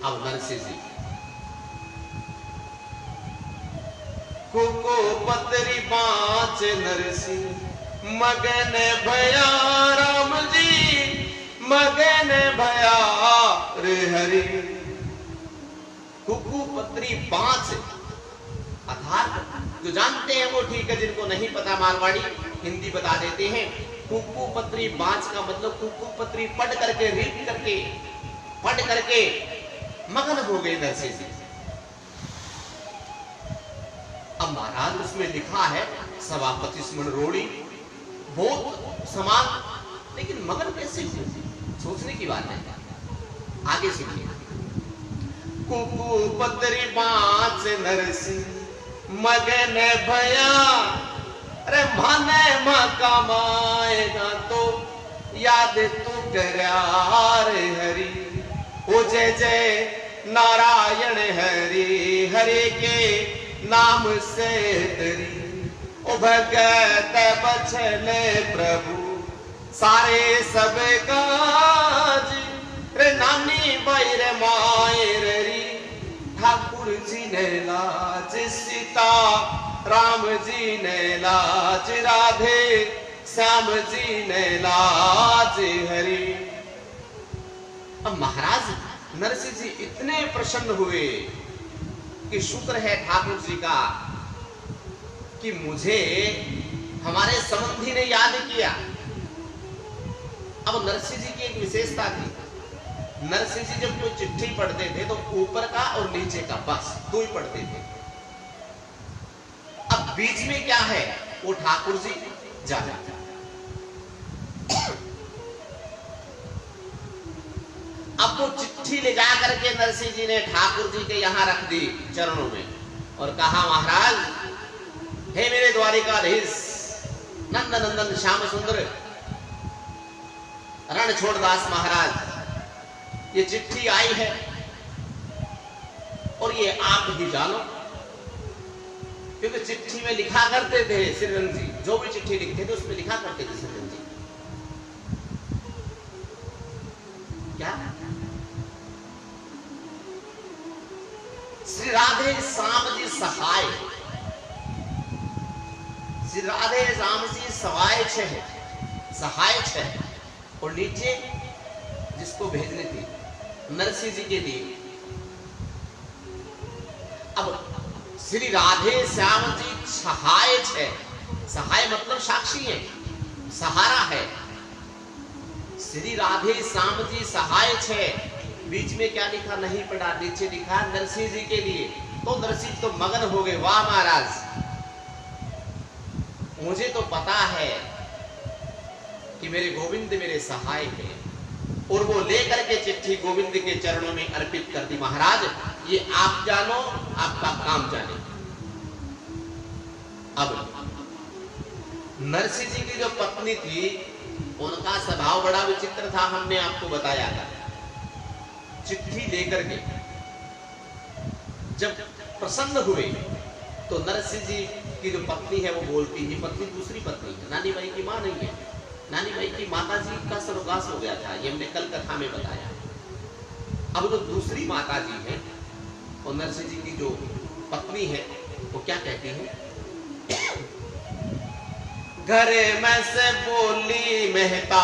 अब नरसिंह जी को पतरी पांच नरसिंह मगन भया राम जी, मगन भया रे हरि। कुकू पत्री 5 आधार जो जानते हैं वो ठीक है, जिनको नहीं पता मारवाड़ी हिंदी बता देते हैं। कुकू पत्री बाज का मतलब कुकू पत्री पढ़ करके, रीड करके, पढ़ करके मगन हो गए नरसिंह जी। अब महाराज उसमें लिखा है सभापति स्मरण रोड़ी बहुत समान, लेकिन मगन कैसे हुए, सोचने की बात है। आगे सुनिए। कुकू पत्री बाज नरसिंह मगन भया, अरे माने मां कमाएगा तो याद तू करार हरि। ओ जय जय नारायण हरि, हरि के नाम से तरी। ओ भगत बछले प्रभु सारे सब काज, रे नानी बाई रे मायर री। ठाकुर जी ने लाज, सीता राम जी ने लाज, राधे श्याम जी ने लाज हरि। अब महाराज नरसिंह जी इतने प्रसन्न हुए कि शुक्र है ठाकुर जी का कि मुझे हमारे संबंधी ने याद किया। अब नरसिंह जी की एक विशेषता थी, नरसिंह जी जब कोई चिट्ठी पढ़ते थे तो ऊपर का और नीचे का बस दो ही पढ़ते थे। अब बीच में क्या है वो ठाकुर जी जाने। अब वो चिट्ठी ले जा करके नरसिंह जी ने ठाकुर जी के यहां रख दी चरणों में और कहा महाराज, हे मेरे द्वारिकाधीश नंद नंदन श्याम सुंदर रणछोड़ दास महाराज, ये चिट्ठी आई है और ये आप ही जानो। क्योंकि चिट्ठी में लिखा करते थे श्रीरंग जी, जो भी चिट्ठी लिखते थे उसमें लिखा करते थे श्रीरंग जी क्या, श्री राधे श्याम जी सहाय, श्री राधे श्याम जी सहाय छे, सहाय छे। और नीचे जिसको भेजने थी नरसिंह जी के लिए। अब श्री राधे श्याम जी सहाय छे, सहाय मतलब साक्षी है, सहारा है। श्री राधे श्याम जी सहाय छे, बीच में क्या लिखा नहीं पढ़ा, नीचे लिखा नरसिंह जी के लिए। तो नरसिंह तो मगन हो गए, वाह महाराज, मुझे तो पता है कि मेरे गोविंद मेरे सहाय है। और वो लेकर के चिट्ठी गोविंद के चरणों में अर्पित कर दी। महाराज ये आप जानो, आपका काम जाने। अब नरसिंह जी की जो पत्नी थी उनका स्वभाव बड़ा विचित्र था, हमने आपको बताया था। चिट्ठी लेकर के जब प्रसन्न हुए तो नरसिंह जी की जो पत्नी है वो बोलती है, पत्नी दूसरी पत्नी है, नानी भाई की मां नहीं है, नानी भाई की माता जी का सर्वनाश हो गया था, ये हमने कल कथा में बताया। अब जो दूसरी माता जी है और नरसिंह जी की जो पत्नी है वो क्या कहती है, घरे में से बोली मेहता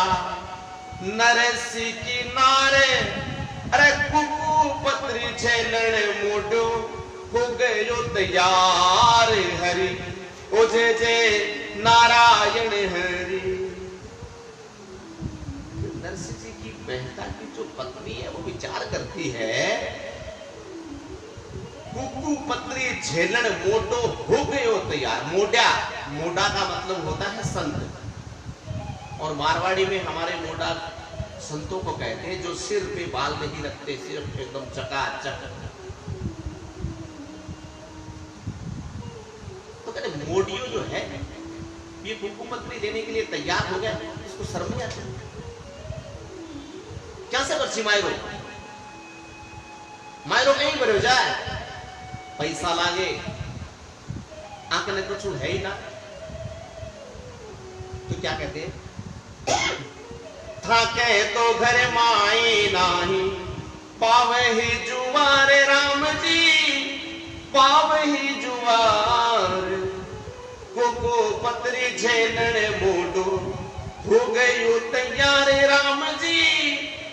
नरसिंह की नारे, अरे कुकू पत्री झेलने मोडो हो गयो तैयार हरि। ओ जय जय नारायण हरि। नरसिंह जी की मेहता की जो पत्नी है वो विचार करती है, कुकू पत्री झेलन मोटो हो गयो तैयार। मोडा, मोडा का मतलब होता है संत, और मारवाड़ी में हमारे मोडा संतों को कहते हैं जो सिर पे बाल नहीं रखते, सिर्फ एकदम चकाचक। तो कहते मोडियो जो है ये कुकू पत्री देने के लिए तैयार हो गया, इसको शर्म नहीं आती, क्या से बच्ची मायरो मायरो कहीं भरो जाए, पैसा लागे आंकने कुछ है ही ना। तो क्या कहते हैं, थाके तो घर माई नाही पावे ही जुआर, राम जी पावे ही जुआर। कुकू पत्री झेलने मोडो हो गयो तैयार, राम जी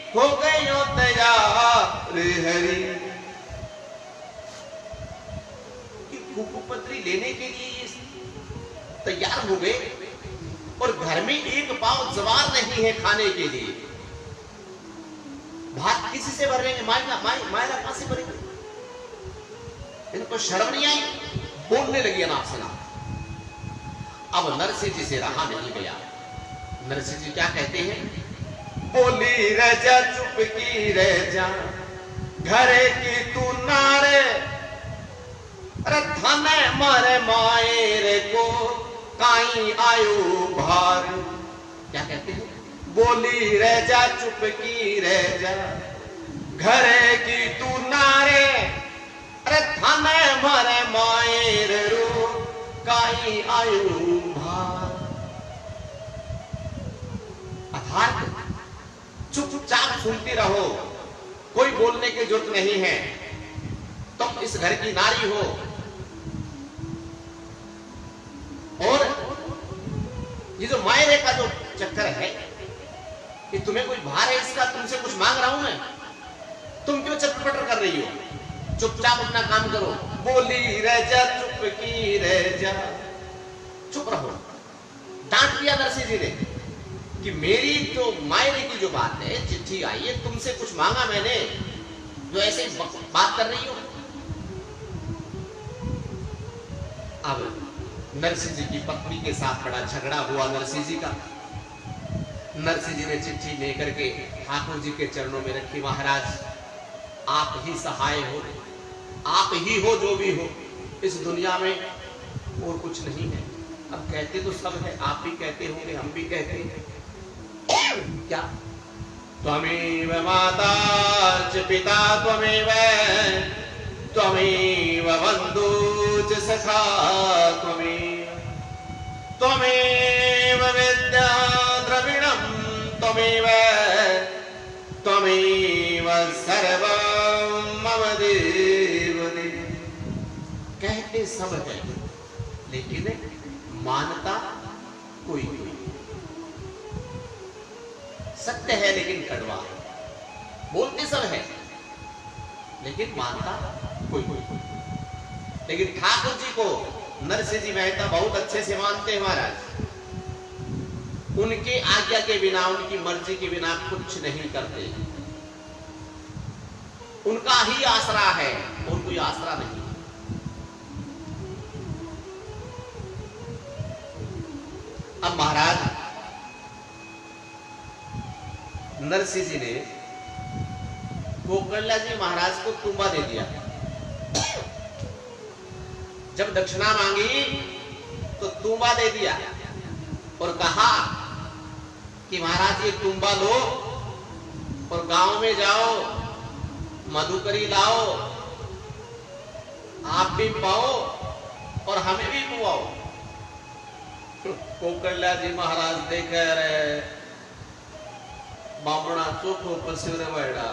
हो गयो तैयार हरि। कुकू पत्री लेने के लिए ये लाचार हो गए और घर में एक पाव जवार नहीं है खाने के लिए। भात किसी से भरेंगे? मायरा कहां से भरेंगे? इनको शर्म नहीं आई, बोलने लगी अनाप शनाप। अब नरसिंह जी से रहा नहीं गया। नरसिंह जी क्या कहते हैं? बोली रह जा चुप की रह जा, घरे की तू नारे, अरे थाने मारे मायरे को काई आयु भार। क्या कहते हैं? बोली रह जा चुप की रह जा, घरे की तू नारे, अरे थाने मारे मायरे रो काई आयु भार। अर्थात चुपचाप सुनती रहो, कोई बोलने की जरूरत नहीं है। तुम इस घर की नारी हो और ये जो मायरे का जो चक्कर है कि तुम्हें कोई भार है इसका, तुमसे कुछ मांग रहा हूं मैं, तुम क्यों चटपटर कर रही हो? चुपचाप अपना काम करो। बोली रह जा चुप की रह जा, चुप रहो। डांट दिया नरसिंह जी ने कि मेरी जो मायरे की जो बात है, चिट्ठी आई है, तुमसे कुछ मांगा मैंने, जो ऐसे ही बात कर रही हो। अब नरसिंह जी की पत्नी के साथ बड़ा झगड़ा हुआ नरसिंह जी का। नरसिंह जी ने चिट्ठी लेकर के ठाकुर जी के चरणों में रखी। महाराज आप ही सहाय हो, आप ही हो जो भी हो, इस दुनिया में और कुछ नहीं है। अब कहते तो सब है, आप भी कहते होंगे, हम भी कहते हैं। क्या? त्वमेव माता च पिता त्वमेव, त्वमेव बंधु च सखा त्वमेव, त्वमेव विद्या द्रविणं त्वमेव, त्वमेव सर्वं मम देव देव। कहते सब है लेकिन मानता कोई नहीं। सत्य है लेकिन कड़वा है। बोलते सब है लेकिन मानता कोई नहीं। लेकिन ठाकुर जी को नरसिंह जी मेहता बहुत अच्छे से मानते हैं महाराज। उनके आज्ञा के बिना, उनकी मर्जी के बिना कुछ नहीं करते। उनका ही आसरा है और कोई आसरा नहीं। अब महाराज नरसिंह जी ने कोकणला जी महाराज को तुम्बा दे दिया। जब दक्षिणा मांगी तो तुम्बा दे दिया और कहा कि महाराज ये तुम्बा लो और गांव में जाओ, मधुकरी लाओ, आप भी पाओ और हमें भी पुआओ। कोकणला जी महाराज देख रहे बामणा चोखो पसिवरे बैठा।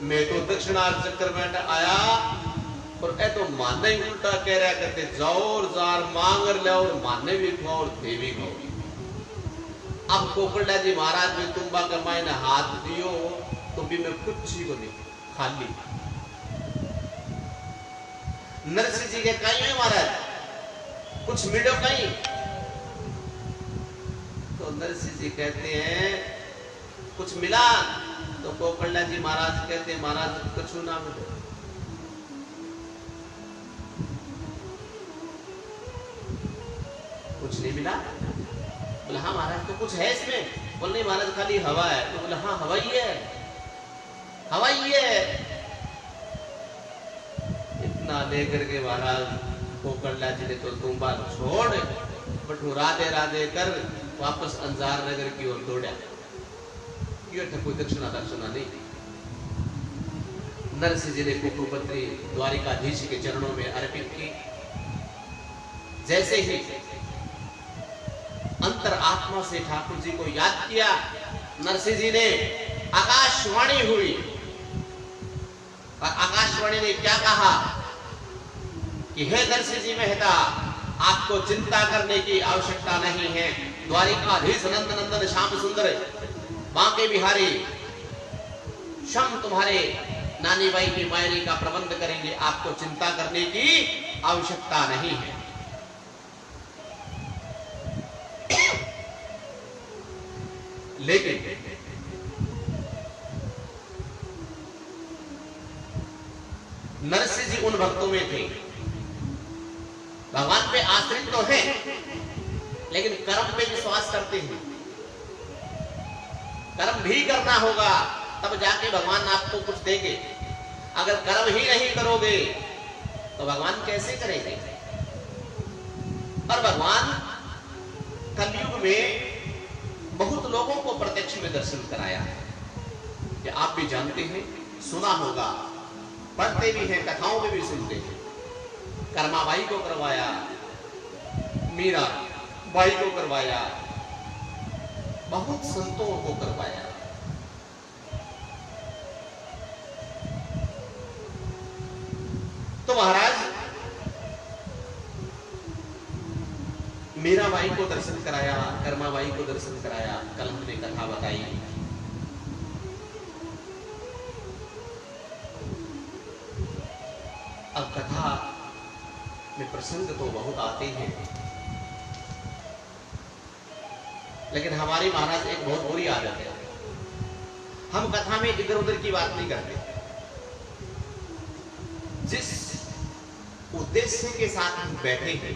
मैं तो दक्षिणार्थ चक्कर में आया और ए तो माने ही उल्टा कह रहा करते, जाओ और जार मांग ले और माने भी खाओ और दे भी खाओ। अब कोकणला जी महाराज ने तुम्बा का मायने हाथ दियो तो भी मैं कुछ ही को नहीं, खाली। नरसिंह जी के कहीं है महाराज कुछ मिलो कहीं? तो नरसिंह जी कहते हैं कुछ मिला? तो कोकणला जी महाराज कहते हैं महाराज कुछ ना मिले। कुछ नहीं मिला? बोले हाँ महाराज तो कुछ है इसमें। बोले नहीं महाराज खाली हवा है। तो बोले हाँ हवा ही है, हवा ही है। इतना लेकर के महाराज कोकणला जी ने तो तुम्बा छोड़ बटू राधे राधे कर वापस अंजार नगर की ओर दौड़ा। कोई दक्षिणा दक्षिणा नहीं। नरसिंह जी ने कुकुपत्री द्वारिकाधीश के चरणों में अर्पित की। जैसे ही अंतर आत्मा से ठाकुर जी को याद किया, नरसिंह जी ने आकाशवाणी हुई और आकाशवाणी ने क्या कहा कि हे नरसिंह जी मेहता, आपको चिंता करने की आवश्यकता नहीं है। द्वारिकाधीश नंद नंदन श्याम सुंदर बांके बिहारी शम तुम्हारे नानी बाई की मायरी का प्रबंध करेंगे। आपको चिंता करने की आवश्यकता नहीं है। लेकिन नरसिंह जी उन भक्तों में थे, भगवान पे आश्रित तो हैं लेकिन कर्म पे विश्वास करते हैं। कर्म भी करना होगा तब जाके भगवान आपको कुछ देंगे। अगर कर्म ही नहीं करोगे तो भगवान कैसे करेंगे? और भगवान कलयुग में बहुत लोगों को प्रत्यक्ष में दर्शन कराया है, कि आप भी जानते हैं, सुना होगा, पढ़ते भी हैं, कथाओं में भी सुनते हैं। कर्माबाई को करवाया, मीरा बाई को करवाया, बहुत संतों को करवाया। तो महाराज मीराबाई को दर्शन कराया, कर्माबाई को दर्शन कराया, कल हमने कथा बताई। अब कथा में प्रसंग तो बहुत आते हैं, लेकिन हमारी महाराज एक बहुत बुरी आदत है, हम कथा में इधर उधर की बात नहीं करते। जिस उद्देश्य के साथ हम बैठे हैं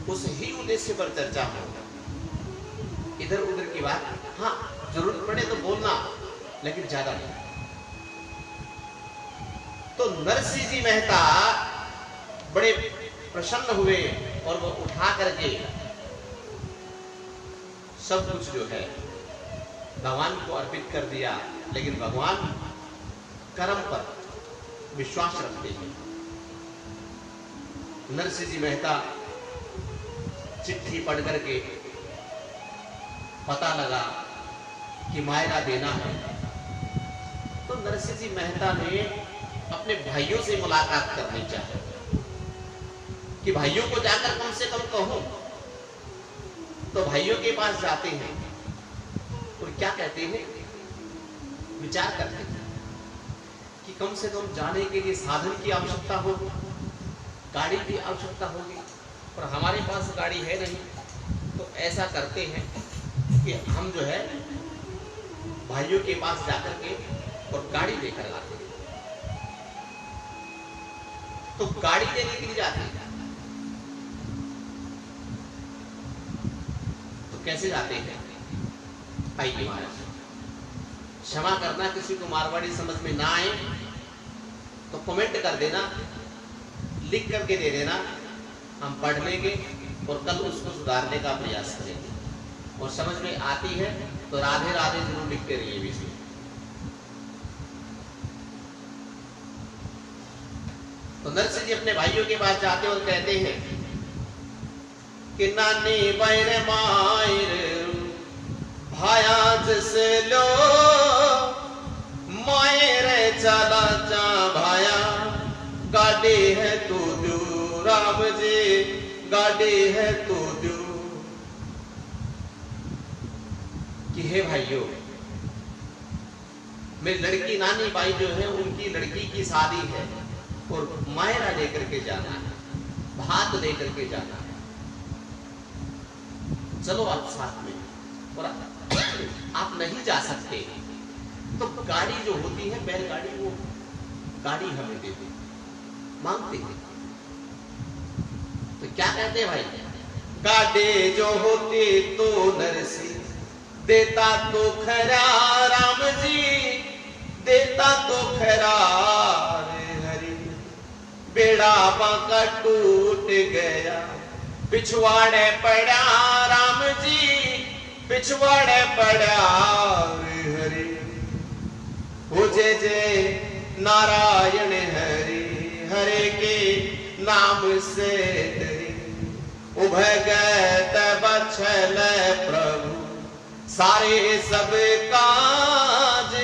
उस ही उद्देश्य पर चर्चा हो। इधर उधर की बात, हाँ जरूरत पड़े तो बोलना, लेकिन ज्यादा नहीं। तो नरसिंह जी मेहता बड़े प्रसन्न हुए और वो उठा करके सब कुछ जो है भगवान को अर्पित कर दिया। लेकिन भगवान कर्म पर विश्वास रखते हैं। नरसिंह जी मेहता चिट्ठी पढ़ करके पता लगा कि मायरा देना है, तो नरसिंह जी मेहता ने अपने भाइयों से मुलाकात करनी चाहिए कि भाइयों को जाकर कम से कम कहूं। तो भाइयों के पास जाते हैं और क्या कहते हैं, विचार करते हैं कि कम से कम जाने के लिए साधन की आवश्यकता होगी, गाड़ी की आवश्यकता होगी, और हमारे पास गाड़ी है नहीं। तो ऐसा करते हैं कि हम जो है भाइयों के पास जाकर के और गाड़ी लेकर आते हैं। तो गाड़ी लेने के लिए जाते हैं। तो कैसे जाते हैं? आइए महाराज, क्षमा करना किसी को मारवाड़ी समझ में ना आए तो कमेंट कर देना, लिख करके दे देना, हम पढ़ लेंगे और कल उसको सुधारने का प्रयास करेंगे। और समझ में आती है तो राधे राधे जरूर लिखते रहिए बीच में। तो नरसिंह जी अपने भाइयों के पास जाते और कहते हैं कि नानी बैर मायर भाया जैसे लो मायर चला जा भाया, गाड़ी है तू दू राम जी, गाड़ी है तू दू। कि हे भाइयों, मेरी लड़की नानी बाई जो है उनकी लड़की की शादी है और मायरा लेकर के जाना है, भात लेकर के जाना है, चलो आप साथ में। और आप नहीं जा सकते तो गाड़ी जो होती है बैलगाड़ी, वो गाड़ी हमें दे दे, मांगते हैं। तो क्या कहते हैं भाई, गाड़ी जो होती तो नरसिंह देता तो खरा राम जी, देता तो खरा हरि, बेड़ा बांका टूट गया पिछवाड़े पड़ा राम जी, पिछवाड़े पड़ा हरि। हो जय जय नारायण हरि, हरे के नाम से डरी, उभय गए बछल प्रभु सारे सब काज,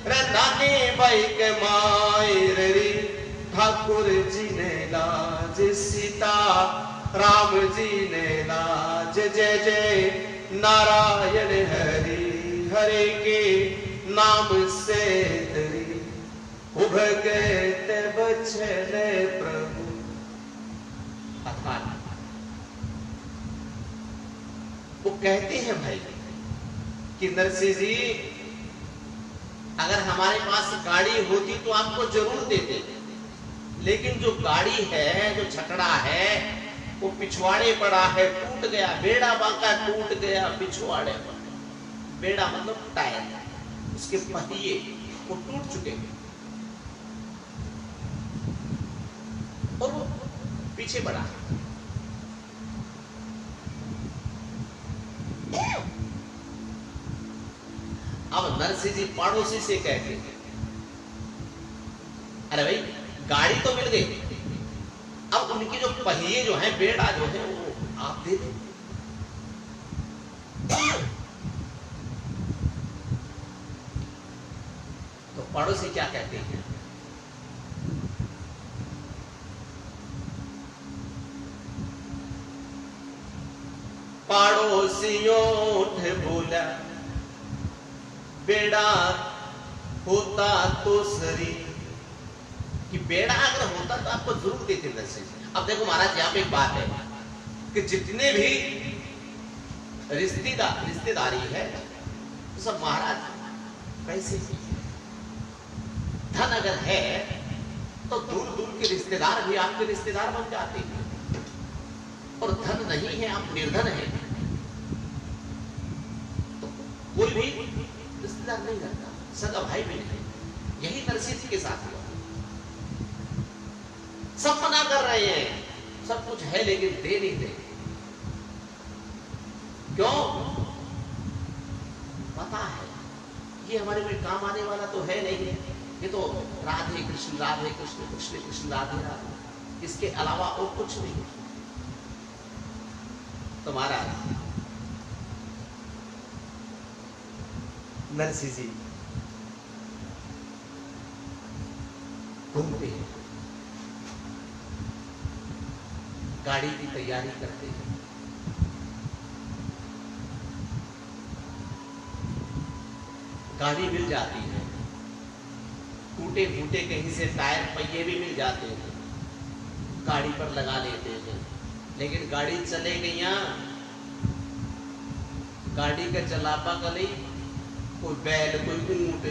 नानी बाई के मायरी ठाकुर जी ने लाज, सीता राम जी ने लाज। जय जय नारायण हरि, हरे के नाम से डरी, उभय गए बछल प्रभु। वो कहते हैं भाई कि नरसिंह जी अगर हमारे पास गाड़ी होती तो आपको जरूर देते, लेकिन जो गाड़ी है, जो छकड़ा है, वो पिछवाड़े पड़ा है, टूट गया, बेड़ा बांका टूट गया पिछवाड़े पर। बेड़ा मतलब टायर, उसके पहिए वो टूट चुके और वो पीछे पड़ा। अब नरसिंह जी पड़ोसी से कहते, अरे भाई गाड़ी तो मिल गई, अब उनके जो पहिए जो है, बेड़ा जो है, वो आप दे दो। तो पड़ोसी क्या कहते हैं, पड़ोसियों उठ बोला, बेड़ा होता तो सरी, कि बेड़ा अगर होता तो आपको जरूर देते नरसिंह जी। अब देखो महाराज, यहां पे एक बात है कि जितने भी रिश्तेदारी है तो सब महाराज पैसे की है। धन अगर है तो दूर दूर के रिश्तेदार भी आपके रिश्तेदार बन जाते हैं, और धन नहीं है, आप निर्धन है तो कोई भी रिश्तेदार नहीं रहता, सगा भाई भी नहीं। यही नरसिंह जी के साथ हुआ। सब मना कर रहे हैं, सब कुछ है लेकिन दे नहीं दे। क्यों? पता है ये हमारे में काम आने वाला तो है नहीं, ये तो राधे कृष्ण कृष्ण कृष्ण राधे राधे, इसके अलावा और कुछ नहीं। तो महाराज नरसिंह जी घूमते हैं, गाड़ी की तैयारी करते हैं। गाड़ी मिल जाती है, टूटे फूटे कहीं से टायर पहिए भी मिल जाते हैं, गाड़ी पर लगा लेते हैं। लेकिन गाड़ी चले गई, गाड़ी का चलापा का नहीं, कोई बैल, कोई ऊंट,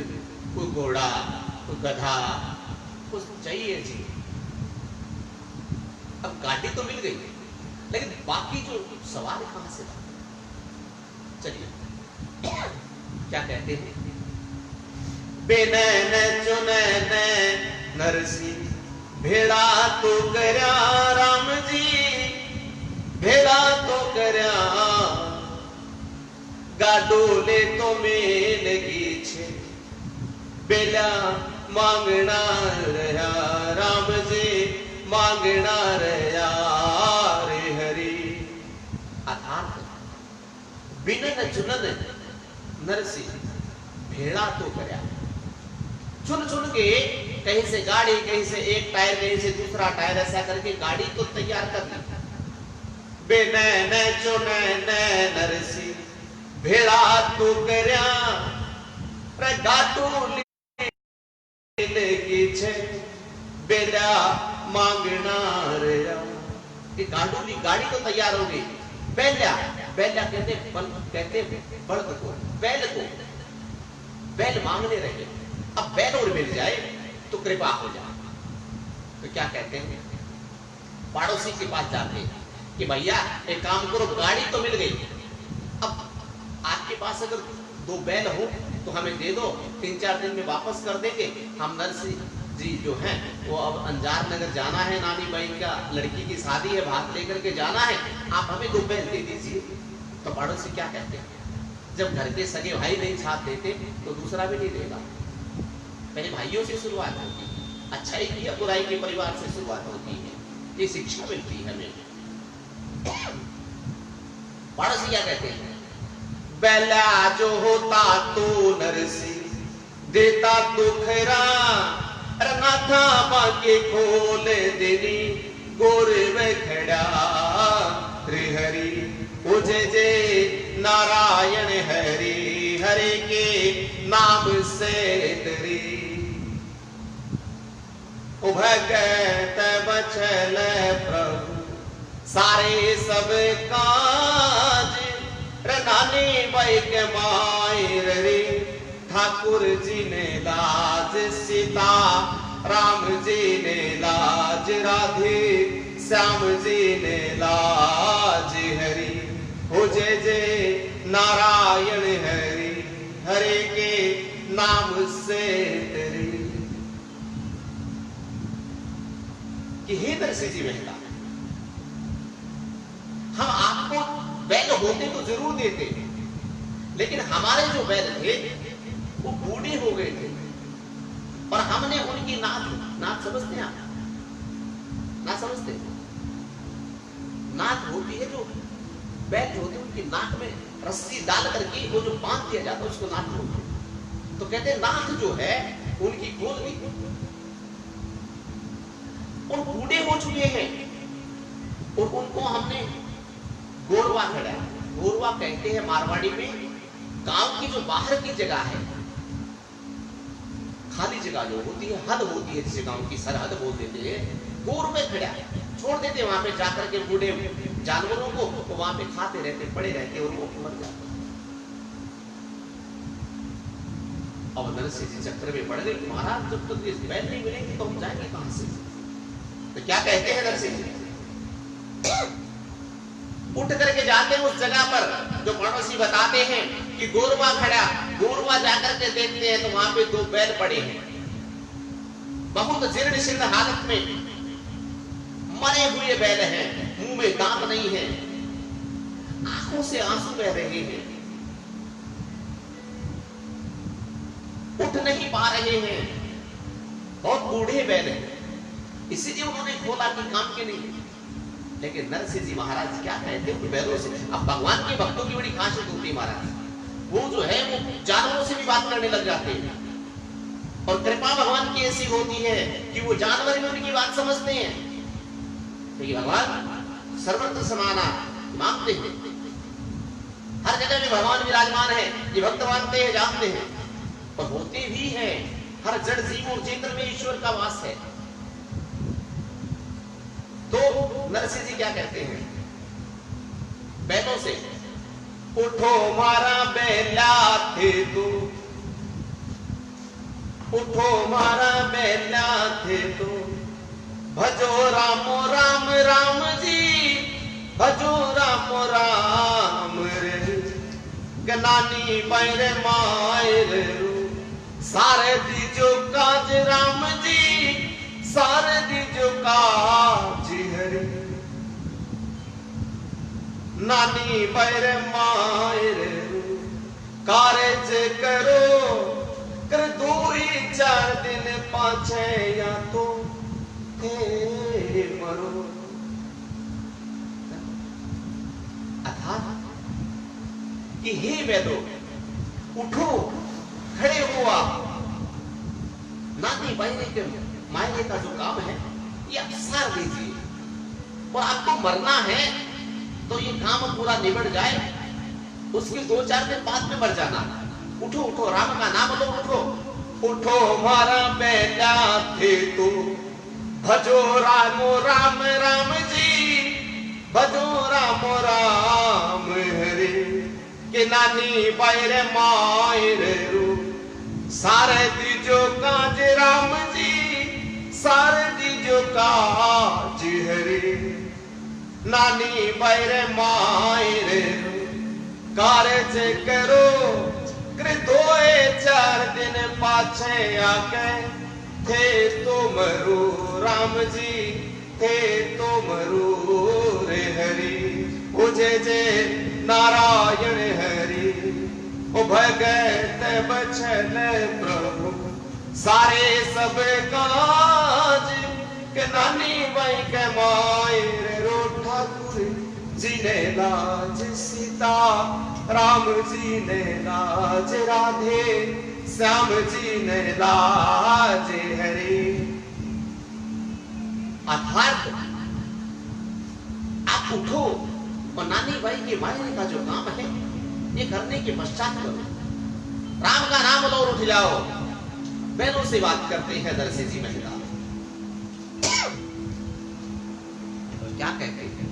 कोई घोड़ा, कोई गधा, कुछ चाहिए जी। अब गाड़ी तो मिल गई, लेकिन बाकी जो सवार कहां से लाए? चलिए क्या कहते हैं, बेनैन चुनैन नरसिंह भेड़ा तो करया, राम जी भेड़ा तो करया, गाडोले तो मेल गीछे, बेला मांगना रहा, राम जी मांगना रहा रे हरि। अर्थात बिनन चुनन नरसिंह भेड़ा तो करया, चुन चुन के कहीं से गाड़ी, कहीं से एक टायर, कहीं से दूसरा टायर, ऐसा करके गाड़ी तो तैयार कर ली। बेनैन चुनैन नरसिंह भेड़ा तो करया, रे गाडोले गीछे, बेला मांगना रहा। गाड़ी तो तैयार हो गई, बैल्या कहते बड़द को, बैल मांगने रहे। अब बैल और मिल जाए तो कृपा हो जाए। तो क्या कहते हैं, पड़ोसी के पास जाते हैं कि भैया एक काम करो, गाड़ी तो मिल गई, अब आपके पास अगर 2 बैल हो तो हमें दे दो, 3-4 दिन में वापस कर देंगे। हम नरसिंह जी जो हैं वो अब अंजार नगर जाना है, नानी बाई का लड़की की शादी है, भात लेकर के जाना है, आप हमें 2 बैल दे दीजिए। तो पड़ोसी क्या कहते हैं, जब घर के सगे भाई नहीं साथ देते तो दूसरा भी नहीं देगा। पहले भाइयों से शुरुआत होती है, अच्छाई की या बुराई के परिवार से शुरुआत होती है, ये शिक्षा मिलती है हमें। पड़ोसी क्या कहते हैं, बैला जो होता तो नरसिंह देता तो खरा, रनाथा बाके खोल देनी गोरे में खड़ा, रे हरि मुझे जे नारायण हरि, हरि के नाम से तेरी भगत बचल प्रभु सारे सब काज, नानी बाई के माए ठाकुर जी ने लाज सीता, राम जी ने लाज राधे, श्याम जी ने लाज हरि। हो जय जय नारायण हरि, हरे के नाम से तेरी। कि हे नरसिंह जी मेहता, हम आपको बैल होते तो जरूर देते, लेकिन हमारे जो बैल थे वो बूढ़े हो गए थे और हमने उनकी नाथ समझते हैं आप? नाथ समझते? नाथ होती है जो बैल जो होते हैं उनकी नाक में रस्सी डाल करके वो जो बांध दिया जाता है उसको नाथ बोलते हैं। तो कहते हैं नाथ जो है उनकी गोद में और बूढ़े हो चुके हैं और उनको हमने गोरवा खड़ा। गोरवा कहते हैं मारवाड़ी में गांव की जो बाहर की जगह है, खाली जगह जो होती है, हद होती है, जिसे गांव की सरहद बोल देते हैं, गोरवे खड़ा छोड़ देते वहां पे जाकर के बूढ़े जानवरों को, तो वहां पे खाते रहते, पड़े रहते और वो मर जाते। अब नरसिंह जी चक्कर में पड़ गए, महाराज जब तक इस बैल नहीं मिलेंगे तो हम जाएंगे कहां से? तो क्या कहते हैं नरसिंह जी? उठ करके जाते हैं उस जगह पर जो पड़ोसी बताते हैं कि गोरवा खड़ा। गोरवा जाकर के देखते हैं तो वहां पे दो बैल पड़े हैं, बहुत जीर्ण शीर्ण हालत में, मरे हुए बैल हैं, मुंह में दांत नहीं है, आंखों से आंसू बह रहे हैं, उठ नहीं पा रहे हैं, बहुत बूढ़े बैल हैं। इसीलिए उन्होंने खोला कि काम के नहीं। लेकिन नरसिंह जी महाराज क्या कहते हैं बैलों से? अब भगवान के भक्तों की बड़ी खासियत होती है महाराज, वो जो है वो जानवरों से भी बात करने लग जाते हैं और कृपा भगवान की ऐसी होती है कि वो जानवर भी उनकी बात समझते हैं। तो भगवान सर्वत्र समाना मानते हैं, हर जगह में भगवान विराजमान है, ये भक्त मानते हैं, जानते हैं और होते भी हैं। हर जड़ जीव और चेतन में ईश्वर का वास है। तो नरसिंह जी क्या कहते हैं बैलों से? उठो मारा बैला थे तो, उठो मारा बैला थे तो, भजो रामो राम राम जी, भजो रामो राम रे, गनानी पैर मायर रू, सारे दीजो काज राम जी, सारे दीजो काज हरि। नानी पैर मायर कारज करो, कर 2-4 दिन पाछे या तो मरो। अर्थात कि हे बैलो उठो, खड़े हुआ, नानी पैरे के मायने का जो काम है ये आप सार दीजिए और आपको मरना है तो ये काम पूरा निबट जाए, उसके 2-4 दिन बाद में मर जाना। उठो उठो, राम का नाम लो, उठो उठो मारा बैला थे तो, भजो रामो राम राम जी, भजो रामो राम हरे, के नानी पैर मायर रू, सारे दीजो काज राम जी, सारे दीजो काज हरे। नानी पैर मायर कारज करो, कर 2-4 दिन पाछे आके, थे तो मरू राम जी, थे तो मरू रे हरि। ओ जय जय नारायण हरि, ओ भगत बचन प्रभु, सारे सब काज, के नानी बाई के मायर रो, ठाकुर जी ने लाज सीता, राम जी ने लाज राधे, श्याम जी ने लाज हरि। अर्थात आप उठो और नानी बाई के मायने का जो काम है ये करने के पश्चात करो, राम का नाम लो और उठ जाओ। बैलों से बात करते हैं नरसिंह जी मेहता। तो क्या कहते हैं?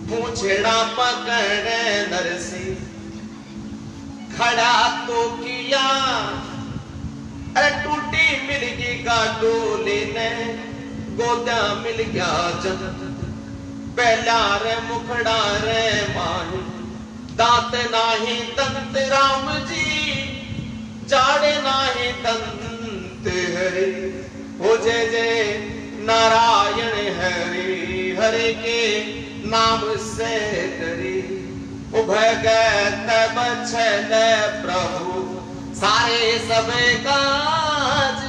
पूछड़ा पकड़े नरसिंह, खड़ा तो किया लिया, अरे टूटी मिलगी का डोले ने गोदा मिल गया जन, पहला रे मुखड़ा रे मान, दांत नाही दंत राम जी, जाड़े नाही दंत हरे, हो जय जय नारायण हरे, हरे के नाम से डरे, उभय गए तब छल प्रभु सारे सब काज,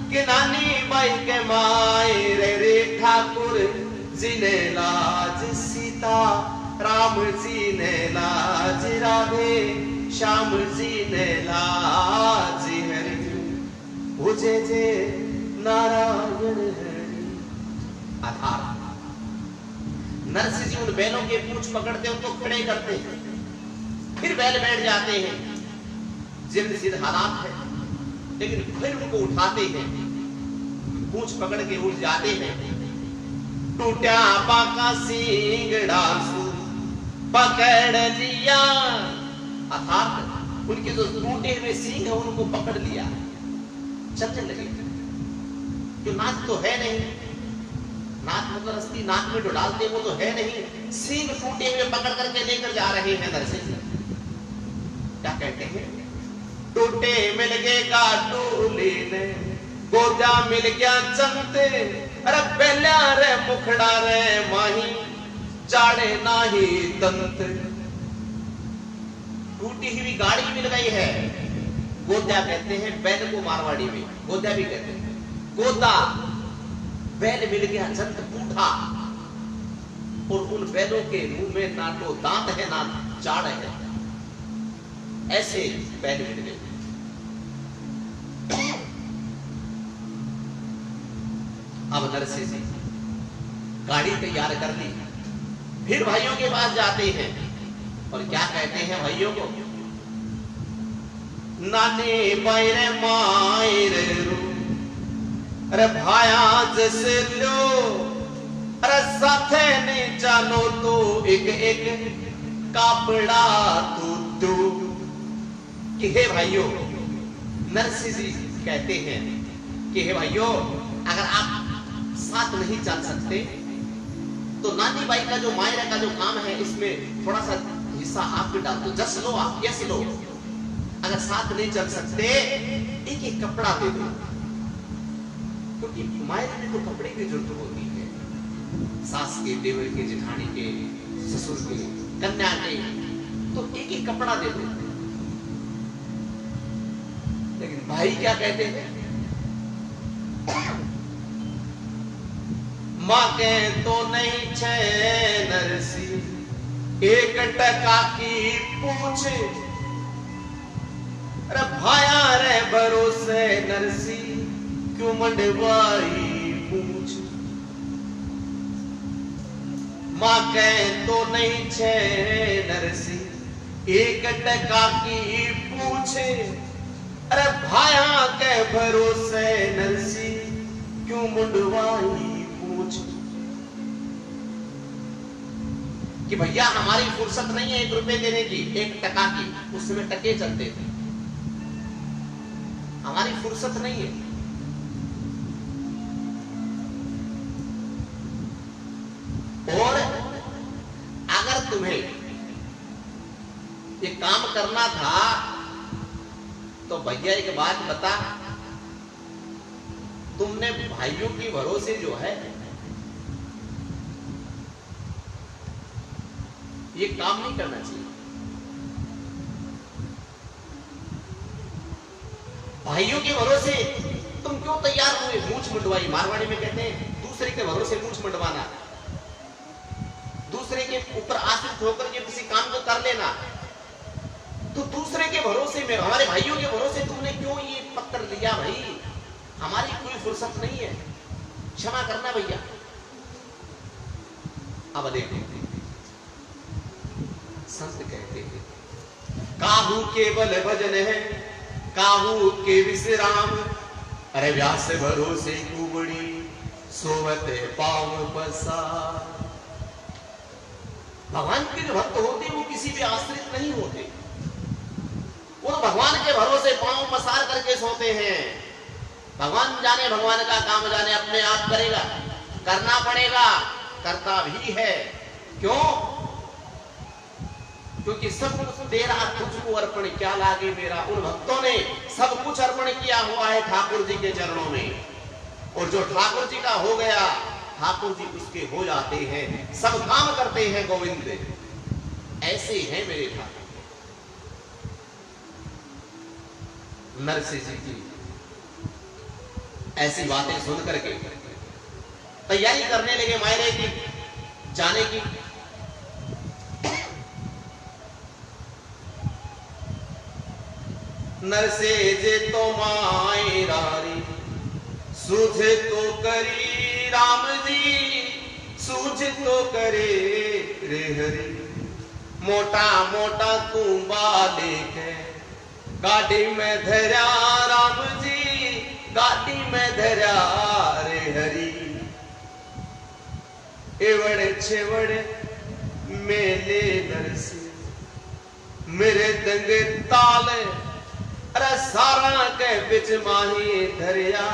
कि नानी बाई के माए रे ठाकुर जी ने लाज, सीता राम जी ने लाज, राधे श्याम जी ने लाज, हरि हो जय जय नारायण हरि। आधार नरसिंह जी उन बैलों के पूंछ पकड़ते उनको खड़े करते हैं, फिर बैल बैठ जाते हैं, जिद जिद हालात है, लेकिन फिर उनको उठाते हैं, पूंछ पकड़ के उठ जाते हैं। टूटा बाका सिंगड़ा पकड़ लिया, अर्थात उनके जो टूटे हुए सींग है उनको पकड़ लिया, चलने लगे। जो नाक तो है नहीं, नाक मतलब अस्थि नाक में जो डालते वो तो है नहीं, सींग टूटे हुए पकड़ करके लेकर जा रहे हैं नरसिंह। क्या कहते हैं? टूटे मिल गए का डोले ने गोदा मिल गया चंते, अरे पहला रे मुखड़ा रे माही, जाड़े नाही दंत। टूटी हुई गाड़ी मिल गई है, गोदा कहते हैं बैल को, मारवाड़ी में गोदा भी कहते हैं। गोदा बैल मिल गया जंत टूटा, और उन बैलों के मुंह में ना तो दांत है ना जाड़ है, ऐसे बैल मिल गए। अब नरसिंह जी गाड़ी तैयार कर ली, फिर भाइयों के पास जाते हैं और क्या कहते हैं भाइयों को? नाने बैरे मायरे रो, अरे भाया जैसे लो, अरे साथे नहीं जानो तो एक एक कापड़ा तू कि हे भाइयों, नरसिंह जी कहते हैं कि हे भाइयों, अगर आप साथ नहीं चल सकते तो नानी बाई का जो मायरा का जो काम है इसमें थोड़ा सा हिस्सा आप भी डाल दो, जस लो, आप यस लो। अगर साथ नहीं चल सकते एक एक कपड़ा दे दो, क्योंकि मायरे में तो कपड़े की जरूरत होती है, सास के, देवर के, जेठानी के, ससुर के, कन्या के, तो एक एक कपड़ा दे दो। लेकिन भाई क्या कहते हैं? मां के तो नहीं छे नरसी, एक टका की पूछ, अरे भाया रे भरोसे नरसी, क्यों मंडवाई पूछ। मां के तो नहीं छे नरसी, एक टका की पूछे, अरे भाया के भरोसे नरसी, क्यों मुंडवाई पूछ। कि भैया हमारी फुर्सत नहीं है 1 रुपए देने की, 1 टका की, उस समय टके चलते थे, हमारी फुर्सत नहीं है। और अगर तुम्हें ये काम करना था तो भैया एक बात बता, तुमने भाइयों के भरोसे जो है ये काम नहीं करना चाहिए। भाइयों के भरोसे तुम क्यों तैयार हुए? मूंछ मुंडवाई, मारवाड़ी में कहते हैं दूसरे के भरोसे मूंछ मुंडवाना, दूसरे के ऊपर आश्रित होकर के किसी काम को कर लेना। तो दूसरे के भरोसे में, हमारे भाइयों के भरोसे तुमने क्यों ये पत्र लिया? भाई हमारी कोई फुर्सत नहीं है, क्षमा करना भैया। अब देखो संत कहते हैं, काहू केवल भजन है, काहू के विश्राम, अरे व्यास भरोसे कुबड़ी सोवते पाव पसार। भगवान के जो भक्त होते हैं वो किसी भी आश्रित नहीं होते, वो तो भगवान के भरोसे पांव पसार करके सोते हैं। भगवान जाने, भगवान का काम जाने, अपने आप करेगा, करना पड़ेगा, करता भी है। क्यों? क्योंकि सब कुछ तेरा तुझको अर्पण क्या लागे मेरा। उन भक्तों ने सब कुछ अर्पण किया हुआ है ठाकुर जी के चरणों में, और जो ठाकुर जी का हो गया, ठाकुर जी उसके हो जाते हैं, सब काम करते हैं गोविंद। ऐसे हैं मेरे ठाकुर। नरसिंह जी की ऐसी बातें सुन करके तैयारी करने लगे मायरे की जाने की। नरसे जे तो मायरारी सूझे तो करी राम जी, सूझ तो करे रे हरि। मोटा मोटा कुंबा लेके गाड़ी में धरा राम जी, गाड़ी में धरा रे हरि। एवड़े छेवड़े मेले नरसी मेरे दंगे ताले, अरे सारा के बिच माही धरिया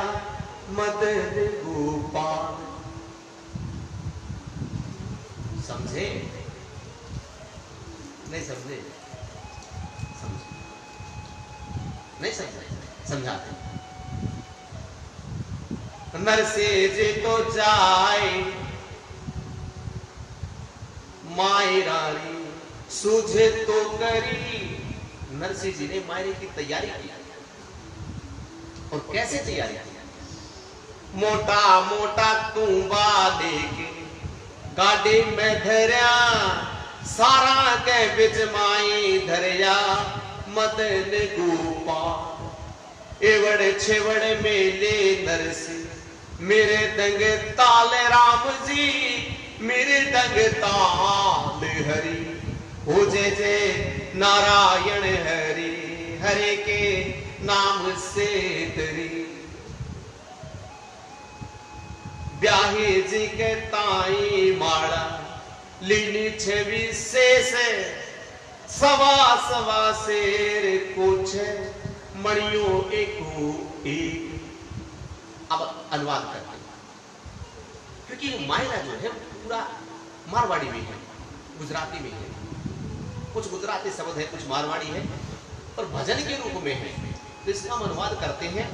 मदन गोपाल। समझे? नहीं समझे? समझे नहीं समझे? समझाते। नरसे जे तो जाए माई रानी, सूझे तो करी। नरसिंह जी ने मायरे की तैयारी की, और कैसे तैयारी की? मोटा मोटा कुंबा लेके गाड़ी में धरिया, सारा के बिच माई धरिया मदन गोपाल। एवड़े छेवड़े मेले नरसिंह मेरे दंग ताल राम जी, मेरे दंग ताल हरि। हो जे जे नारायण हरि, हरे के नाम से तरी। ब्याहे जी के ताई माड़ा लीनी छवि शेष, सवा सवा शेर कुछ मणियों एको एक। अब अनुवाद करते हैं, क्योंकि मायरा जो है पूरा मारवाड़ी में है, गुजराती में है, कुछ गुजराती शब्द है, कुछ मारवाड़ी है, और भजन के रूप में है। तो इसका अनुवाद करते हैं।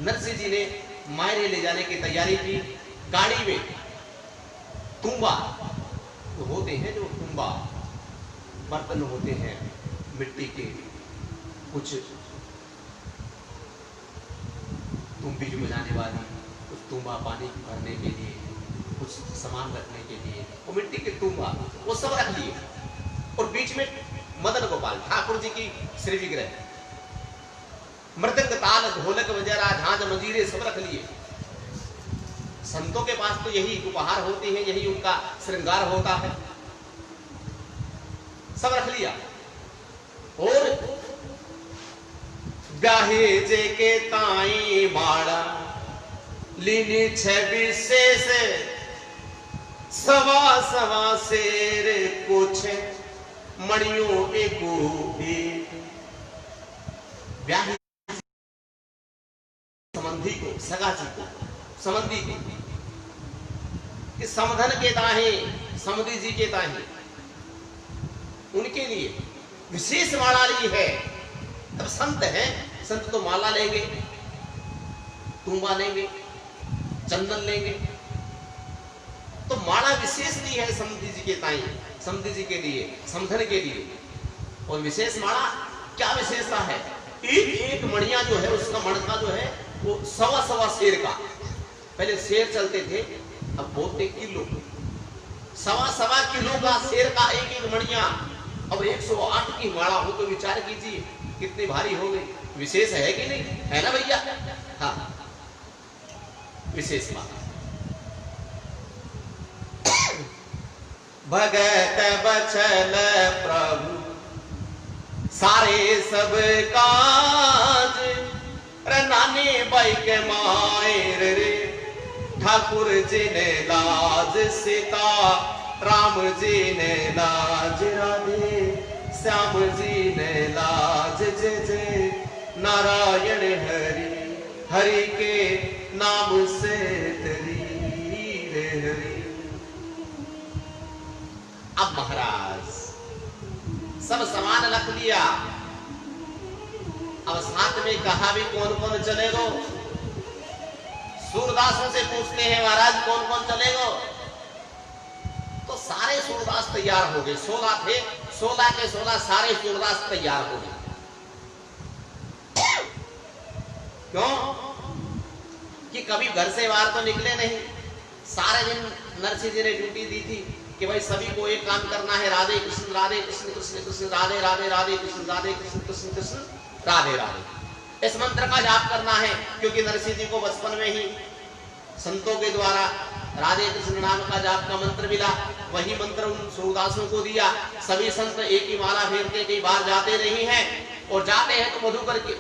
नरसिंह जी ने मायरे ले जाने की तैयारी की। गाड़ी में तुम्बा तो होते हैं, जो तुम्बा बर्तन होते हैं मिट्टी के, कुछ तुम्बी जो बजाने वाली, कुछ तुम्बा पानी भरने के लिए, कुछ सामान रखने के लिए, वो मिट्टी के तुम्बा वो सब रख लिए। और बीच में मदन गोपाल ठाकुर जी की श्री विग्रह, मृदंग ताल ढोलक वगैरह झांझ मंजीरे सब रख लिए। संतों के पास तो यही उपहार होते हैं, यही उनका श्रृंगार होता है, सब रख लिया। और ब्याहे जे के ताई माड़ा लीनी छवि शेष, सवा सवा शेर कुछ मणियों एको एक। ब्याहे संबंधी को, सगाची को, समंधी को, कि समधन के ताहे, समधी जी के ताहे, उनके लिए विशेष माला ली है। अब संत हैं, संत तो माला लेंगे, तुम्बा लेंगे, चंदन लेंगे, तो माला विशेष ली है समधी जी के ताई, समधी जी के लिए, समधन के लिए। और विशेष माला क्या विशेषता है? एक एक मणिया जो है, उसका मणका जो है वो सवा सवा शेर का। पहले शेर चलते थे, अब बोलते किलो, सवा सवा किलो का शेर का एक एक मणिया। अब 108 की माला हो तो विचार कीजिए कितनी भारी हो गई। विशेष है कि नहीं है ना भैया? हाँ, विशेष माला। भगत बचल प्रभु सारे सब काज, नानी बाई के मायर रे ठाकुर जी ने लाज, सीता राम जी ने लाज, राधे श्याम जी ने लाज, जय जय नारायण हरि, हरि के नाम से तेरी रे हरि। अब महाराज सब सामान रख लिया, अब साथ में कहा भी कौन कौन चलेगो। सूरदासों से पूछते हैं महाराज कौन कौन चलेगो। तो सारे सूरदास तैयार हो गए, 16 थे, 16 के 16 सारे सूरदास तैयार हो गए। क्यों कि कभी घर से बाहर तो निकले नहीं। सारे दिन नरसिंह जी ने ड्यूटी दी थी कि भाई सभी को एक काम करना है, राधे कृष्ण कृष्ण कृष्ण राधे राधे राधे कृष्ण राधे कृष्ण कृष्ण कृष्ण राधे राधे। इस मंत्र का जाप करना है, क्योंकि नरसिंह जी को बचपन में ही संतों के द्वारा राधे कृष्ण नाम का जाप का मंत्र मिला। वही मंत्र उन सूरदासों को दिया। सभी संत एक ही माला फेरते, कई बार जाते नहीं हैं, और जाते हैं तो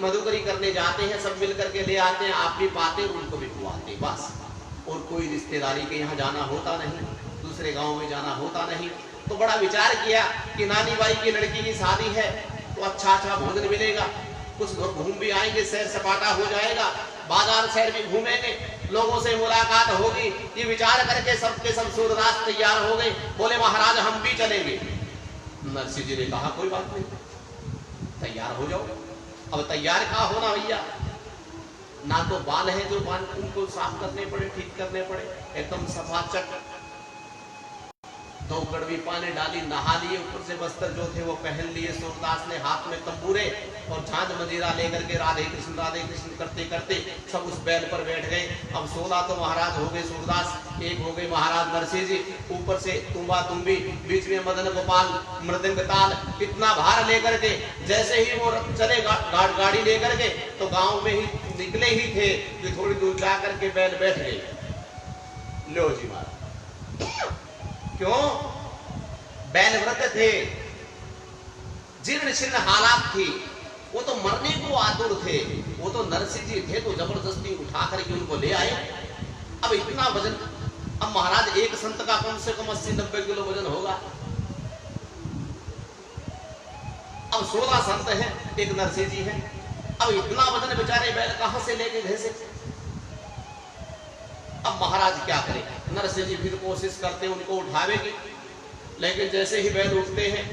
मधुकरी करने जाते हैं, सब मिलकर के ले आते हैं, आप भी पाते उनको भी खुआते, बस। और कोई रिश्तेदारी के यहाँ जाना होता नहीं, दूसरे गांव में जाना होता नहीं। तो बड़ा विचार किया कि नानी बाई की लड़की की शादी है तो अच्छा अच्छा भोजन मिलेगा, कुछ घूम भी आएंगे, सैर सपाटा हो जाएगा, बाजार शहर भी घूमेंगे, लोगों से मुलाकात होगी। ये विचार करके सबके सब सूरदास तैयार हो गए। बोले महाराज हम भी चलेंगे। नरसिंह जी ने कहा कोई बात नहीं, तैयार हो जाओ। अब तैयार कहाँ होना भैया, ना तो बाल है जो बाल उनको साफ करने पड़े, ठीक करने पड़े, एकदम सफा चट। 2 कड़वी पानी डाली, नहा लिए, ऊपर से वस्त्र जो थे वो पहन लिए। सूरदास ने हाथ में तंबूरे और झांझ मजीरा लेकर के राधे कृष्ण करते करते सब उस बैल पर बैठ गए। अब 16 तो महाराज हो गए सूरदास, एक हो गए महाराज नरसिंह जी, ऊपर से तुम्बा तुम्बी, बीच में मदन गोपाल मृदंग ताल, इतना भार लेकर के जैसे ही वो चले गाड़ी लेकर के, तो गांव में ही निकले ही थे कि थोड़ी दूर जा करके बैल बैठ गए। लो जी महाराज, क्यों बैल व्रत थे, जीर्ण शीर्ण हालात थी, वो तो मरने को आतुर थे। वो तो नरसिंह जी थे तो जबरदस्ती उठा करके उनको ले आए। अब इतना वजन, अब महाराज एक संत का कम से कम 80-90 किलो वजन होगा। अब 16 संत हैं, एक नरसिंह जी हैं। अब इतना वजन बेचारे बैल कहां से लेके घिसे। अब महाराज क्या करें, नरसिंह जी फिर कोशिश करते उनको उठावे की, लेकिन जैसे ही बैल उठते हैं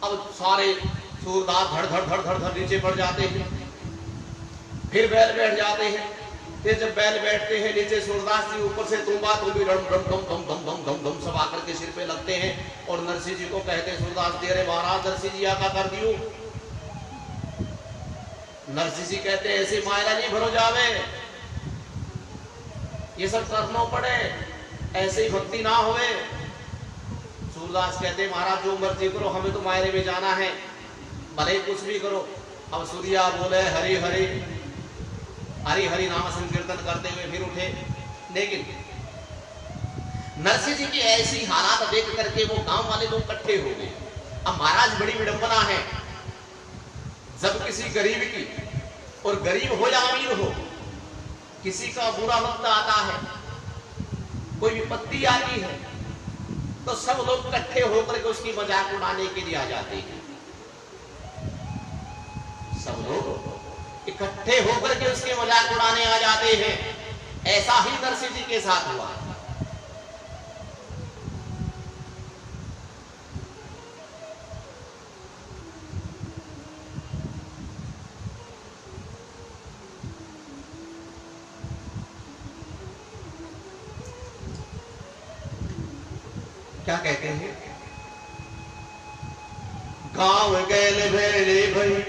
अब सारे सूरदास धड़ धड़ धड़ धड़ धड़ नीचे पड़ जाते हैं। फिर बैल बैठ जाते हैं। फिर जब बैल बैठते हैं नीचे सूरदास जी ऊपर से तुम्बा तुम्बी डम डम डम डम डम डम डम डम सब आकर के सिर पे लगते हैं और नरसिंह जी को कहते सूरदास जी, अरे महाराज नरसिंह जी आका कर दियो। नरसिंह जी कहते ऐसे मायरा नहीं भरो जावे, ये सब करना पड़े, ऐसे ही भक्ति ना होवे। सूरदास कहते महाराज जो मर्जी करो, हमें तो मायरे में जाना है, भले कुछ भी करो। अब सूर्या बोले हरि हरि हरि हरि नाम संकीर्तन करते हुए फिर उठे। लेकिन नरसिंह जी की ऐसी हालात देख करके वो गांव वाले लोग इकट्ठे हो गए। अब महाराज बड़ी विडंबना है, जब किसी गरीब की, और गरीब हो या अमीर हो, किसी का बुरा वक्त आता है, कोई विपत्ति आती है, तो सब लोग इकट्ठे होकर के उसकी मजाक उड़ाने के लिए आ जाते हैं। सब लोग इकट्ठे होकर के उसके मजाक उड़ाने आ जाते हैं। ऐसा ही नरसिंह जी के साथ हुआ। क्या कहते हैं, गांव गैल भेले भई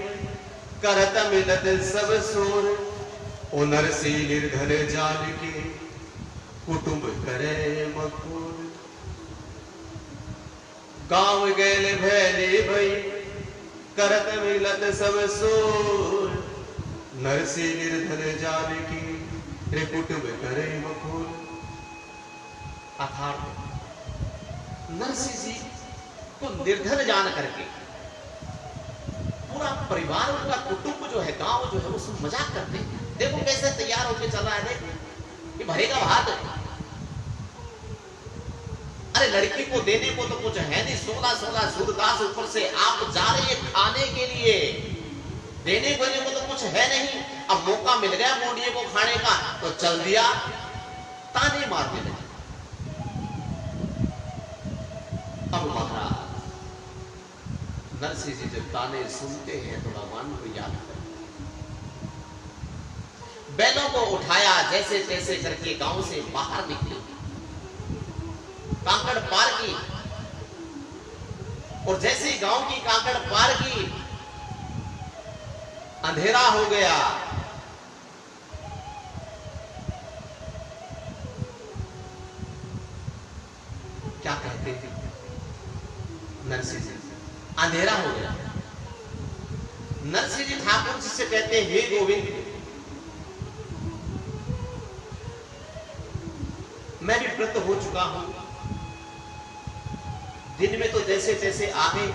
करत मिलत सब सोर, ओ नरसिंह निर्धन जाल के कुटुंब करे मकुर। गांव गैल भेले भई करत मिलत सब सोर, नरसिंह निर्धन जाल के कुटुंब करे मकुर। अर्थात नरसिंह जी को निर्धन जान करके पूरा परिवार, उनका कुटुंब जो है, गांव जो है, वो सब मजाक करते हैं। देखो कैसे तैयार होके चल रहा है, देख ये भरेगा भात। अरे लड़की को देने को तो कुछ है नहीं, 16 सूरदास ऊपर से आप जा रहे हैं खाने के लिए। देने को तो कुछ है नहीं, अब मौका मिल गया बूढ़िए को खाने का तो चल दिया, ताने मारने लगे। अब महाराज नरसिंह जी जब ताने सुनते हैं तो भगवान को याद करते, बैलों को उठाया, जैसे तैसे करके गांव से बाहर निकले, कांकड़ पार की, और जैसे ही गांव की कांकड़ पार की अंधेरा हो गया। क्या कहते थे नरसिंह जी? अंधेरा हो गया। नरसिंह जी ठाकुर जी से कहते हैं, हे गोविंद, मैं भी व्रत हो चुका हूं, दिन में तो जैसे तैसे आगे,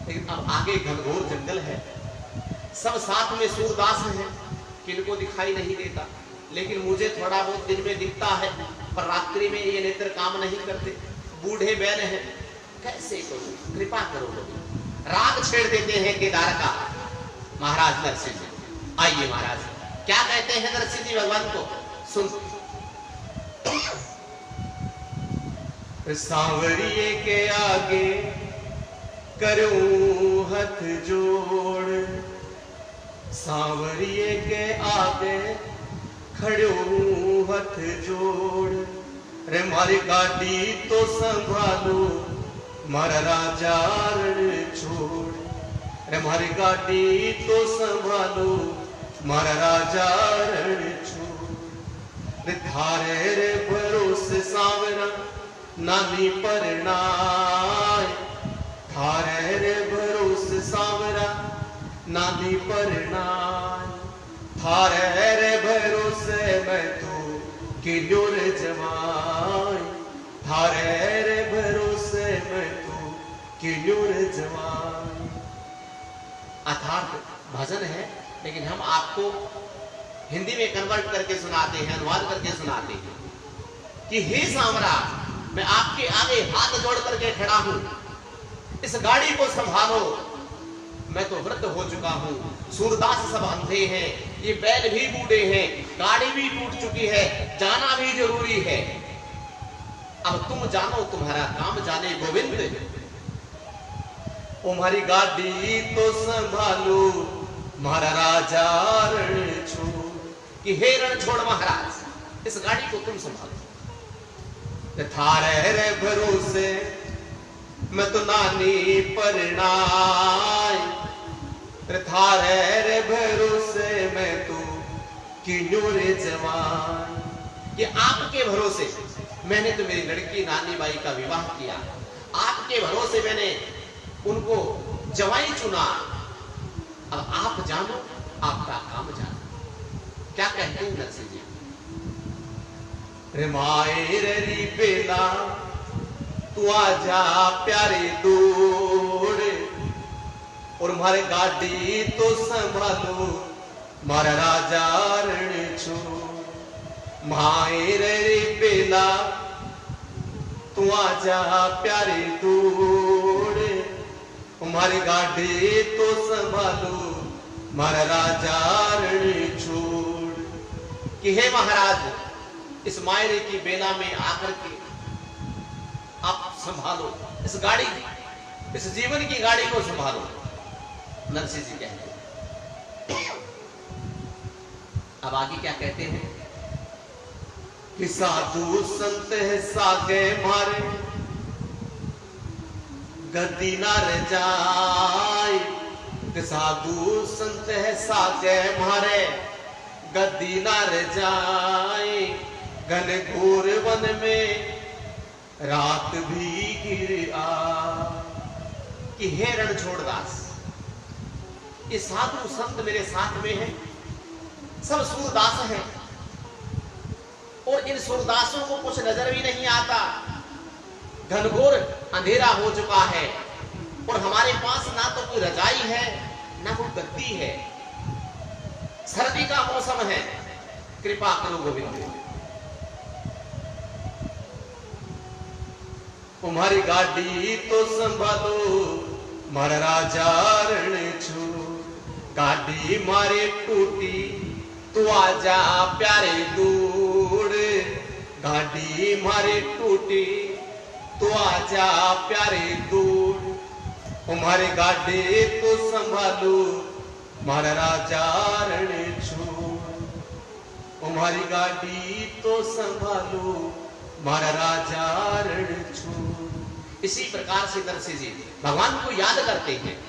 लेकिन अब आगे घनघोर जंगल है, सब साथ में सूरदास हैं, किनको दिखाई नहीं देता, लेकिन मुझे थोड़ा बहुत दिन में दिखता है, पर रात्रि में ये नेत्र काम नहीं करते, बूढ़े बैल हैं, कैसे करूं, कृपा करो। राग छेड़ देते हैं केदार का महाराज नरसिंह जी। आइए महाराज क्या कहते हैं नरसिंह जी भगवान को, सुन। सांवरिये के आगे करूं हथ जोड़, सांवरिये के आगे खड़ो हथ जोड़, रे मारी गाड़ी तो संभालो मारा राजा रण छोड़, रे मारी गाड़ी तो संभालो मारा राजा रण छोड़, रे थारे रे भरोसे सांवरा नानी परनाय, थारे रे भरोसे सांवरा नानी परनाय, थारे रे भरोसे मैं तो किन्योर जवान, थारे रे भरोसे मैं तो किन्योर जवान। अर्थात भजन है, लेकिन हम आपको हिंदी में कन्वर्ट करके सुनाते हैं, अनुवाद करके सुनाते हैं कि हे सांवरा, मैं आपके आगे हाथ जोड़ करके खड़ा हूं, इस गाड़ी को संभालो, मैं तो वृद्ध हो चुका हूं, सूरदास सब अंधे हैं, ये बैल भी बूढ़े हैं, गाड़ी भी टूट चुकी है, जाना भी जरूरी है, अब तुम जानो तुम्हारा काम जाने गोविंद, तुम्हारी गाड़ी तो संभालो मारा राजा रण छोड़, कि हे रण छोड़ महाराज, इस गाड़ी को तुम संभालो, थारे रे भरोसे मैं तो नानी परनाय, थारे रे भरोसे मैं तो किन्योर जवान, कि आपके भरोसे मैंने तो मेरी लड़की नानी बाई का विवाह किया, आपके भरोसे मैंने उनको जवाई चुना, अब आप जानो, आपका काम जानो। क्या कहते हैं नरसिंह जी? रे माए री बेला तू आजा प्यारे दौड़, और मारे गाड़ी तो संभालो मारा राजा रण छोड़, माए रे बेला तू आजा प्यारे दौड़, हमारी गाड़ी तो संभालो मारा राजा रण छोड़, कि हे महाराज, इस मायरे की बेला में आकर के आप संभालो इस गाड़ी, इस जीवन की गाड़ी को संभालो। नरसिंह जी कहते हैं, अब आगे क्या कहते हैं कि साधु संत है सागे मारे गद्दी ना रह जाए, कि साधु संत है सागे मारे गद्दी ना रह जाए, घन घोर वन में रात भी गिर आ, कि हे रण छोड़दास, ये साधु संत मेरे साथ में है, सब सूरदास हैं, और इन सूरदासों को कुछ नजर भी नहीं आता, घनघोर अंधेरा हो चुका है, और हमारे पास ना तो कोई रजाई है ना कोई गद्दी है, सर्दी का मौसम है, कृपा करो गोविंद, तुम्हारी गाड़ी तो संभालो मारा राजा रण छोड़, गाड़ी मारे टूटी तू आजा प्यारे दूर, गाड़ी मारे टूटी तू आजा प्यारे दूर, तुम्हारे गाड़ी तो संभालू मारा राजा रण छोड़, तुम्हारी गाड़ी तो संभालू मारा राजा रण छोड़। इसी प्रकार से नरसिंह जी भगवान को याद करते हैं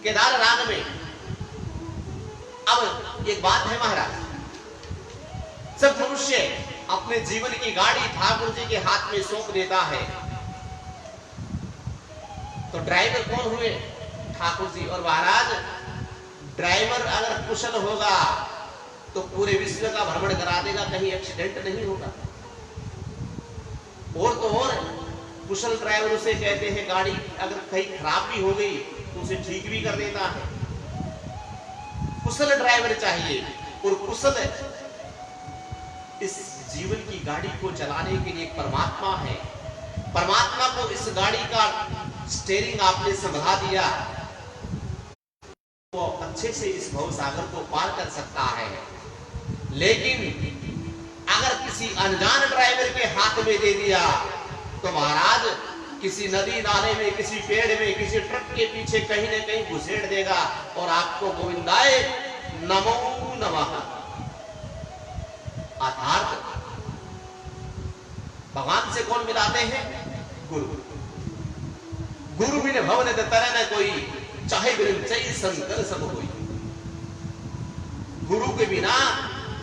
केदार राग में। अब एक बात है महाराज, सब मनुष्य अपने जीवन की गाड़ी ठाकुर जी के हाथ में सौंप देता है, तो ड्राइवर कौन हुए? ठाकुर जी। और महाराज ड्राइवर अगर कुशल होगा तो पूरे विश्व का भ्रमण करा देगा, कहीं एक्सीडेंट नहीं होगा। और तो और कुशल ड्राइवर उसे कहते हैं, गाड़ी अगर कहीं खराब भी हो गई तो उसे ठीक भी कर देता है। कुशल ड्राइवर चाहिए, और कुशल इस जीवन की गाड़ी को चलाने के लिए एक परमात्मा है। परमात्मा को इस गाड़ी का स्टीयरिंग आपने संभला दिया, वो अच्छे से इस भव सागर को पार कर सकता है। लेकिन अगर किसी अनजान ड्राइवर के हाथ में दे दिया तो महाराज किसी नदी नाले में, किसी पेड़ में, किसी ट्रक के पीछे कहीं न कहीं घुसेड़ देगा और आपको गोविंदाय नमो नमः। अर्थात भगवान से कौन मिलाते हैं? गुरु। गुरु बिन भवन तरह न कोई, चाहे बिन चई संकर सब कोई। गुरु के बिना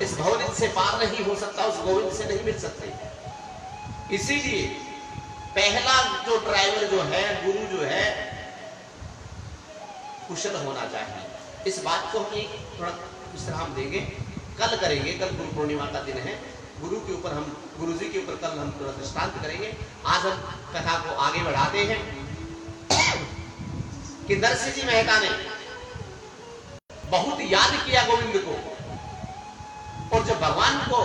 इस भवन से पार नहीं हो सकता, उस गोविंद से नहीं मिल सकते। इसीलिए पहला जो ड्राइवर जो है, गुरु जो है, कुशल होना चाहिए। इस बात को हम थोड़ा विश्राम देंगे, कल करेंगे। कल गुरु पूर्णिमा का दिन है, गुरु के ऊपर हम, गुरु जी के ऊपर कल हम थोड़ा दृष्टांत करेंगे। आज हम कथा को आगे बढ़ाते हैं कि नरसिंह जी मेहता ने बहुत याद किया गोविंद को, और जब भगवान को,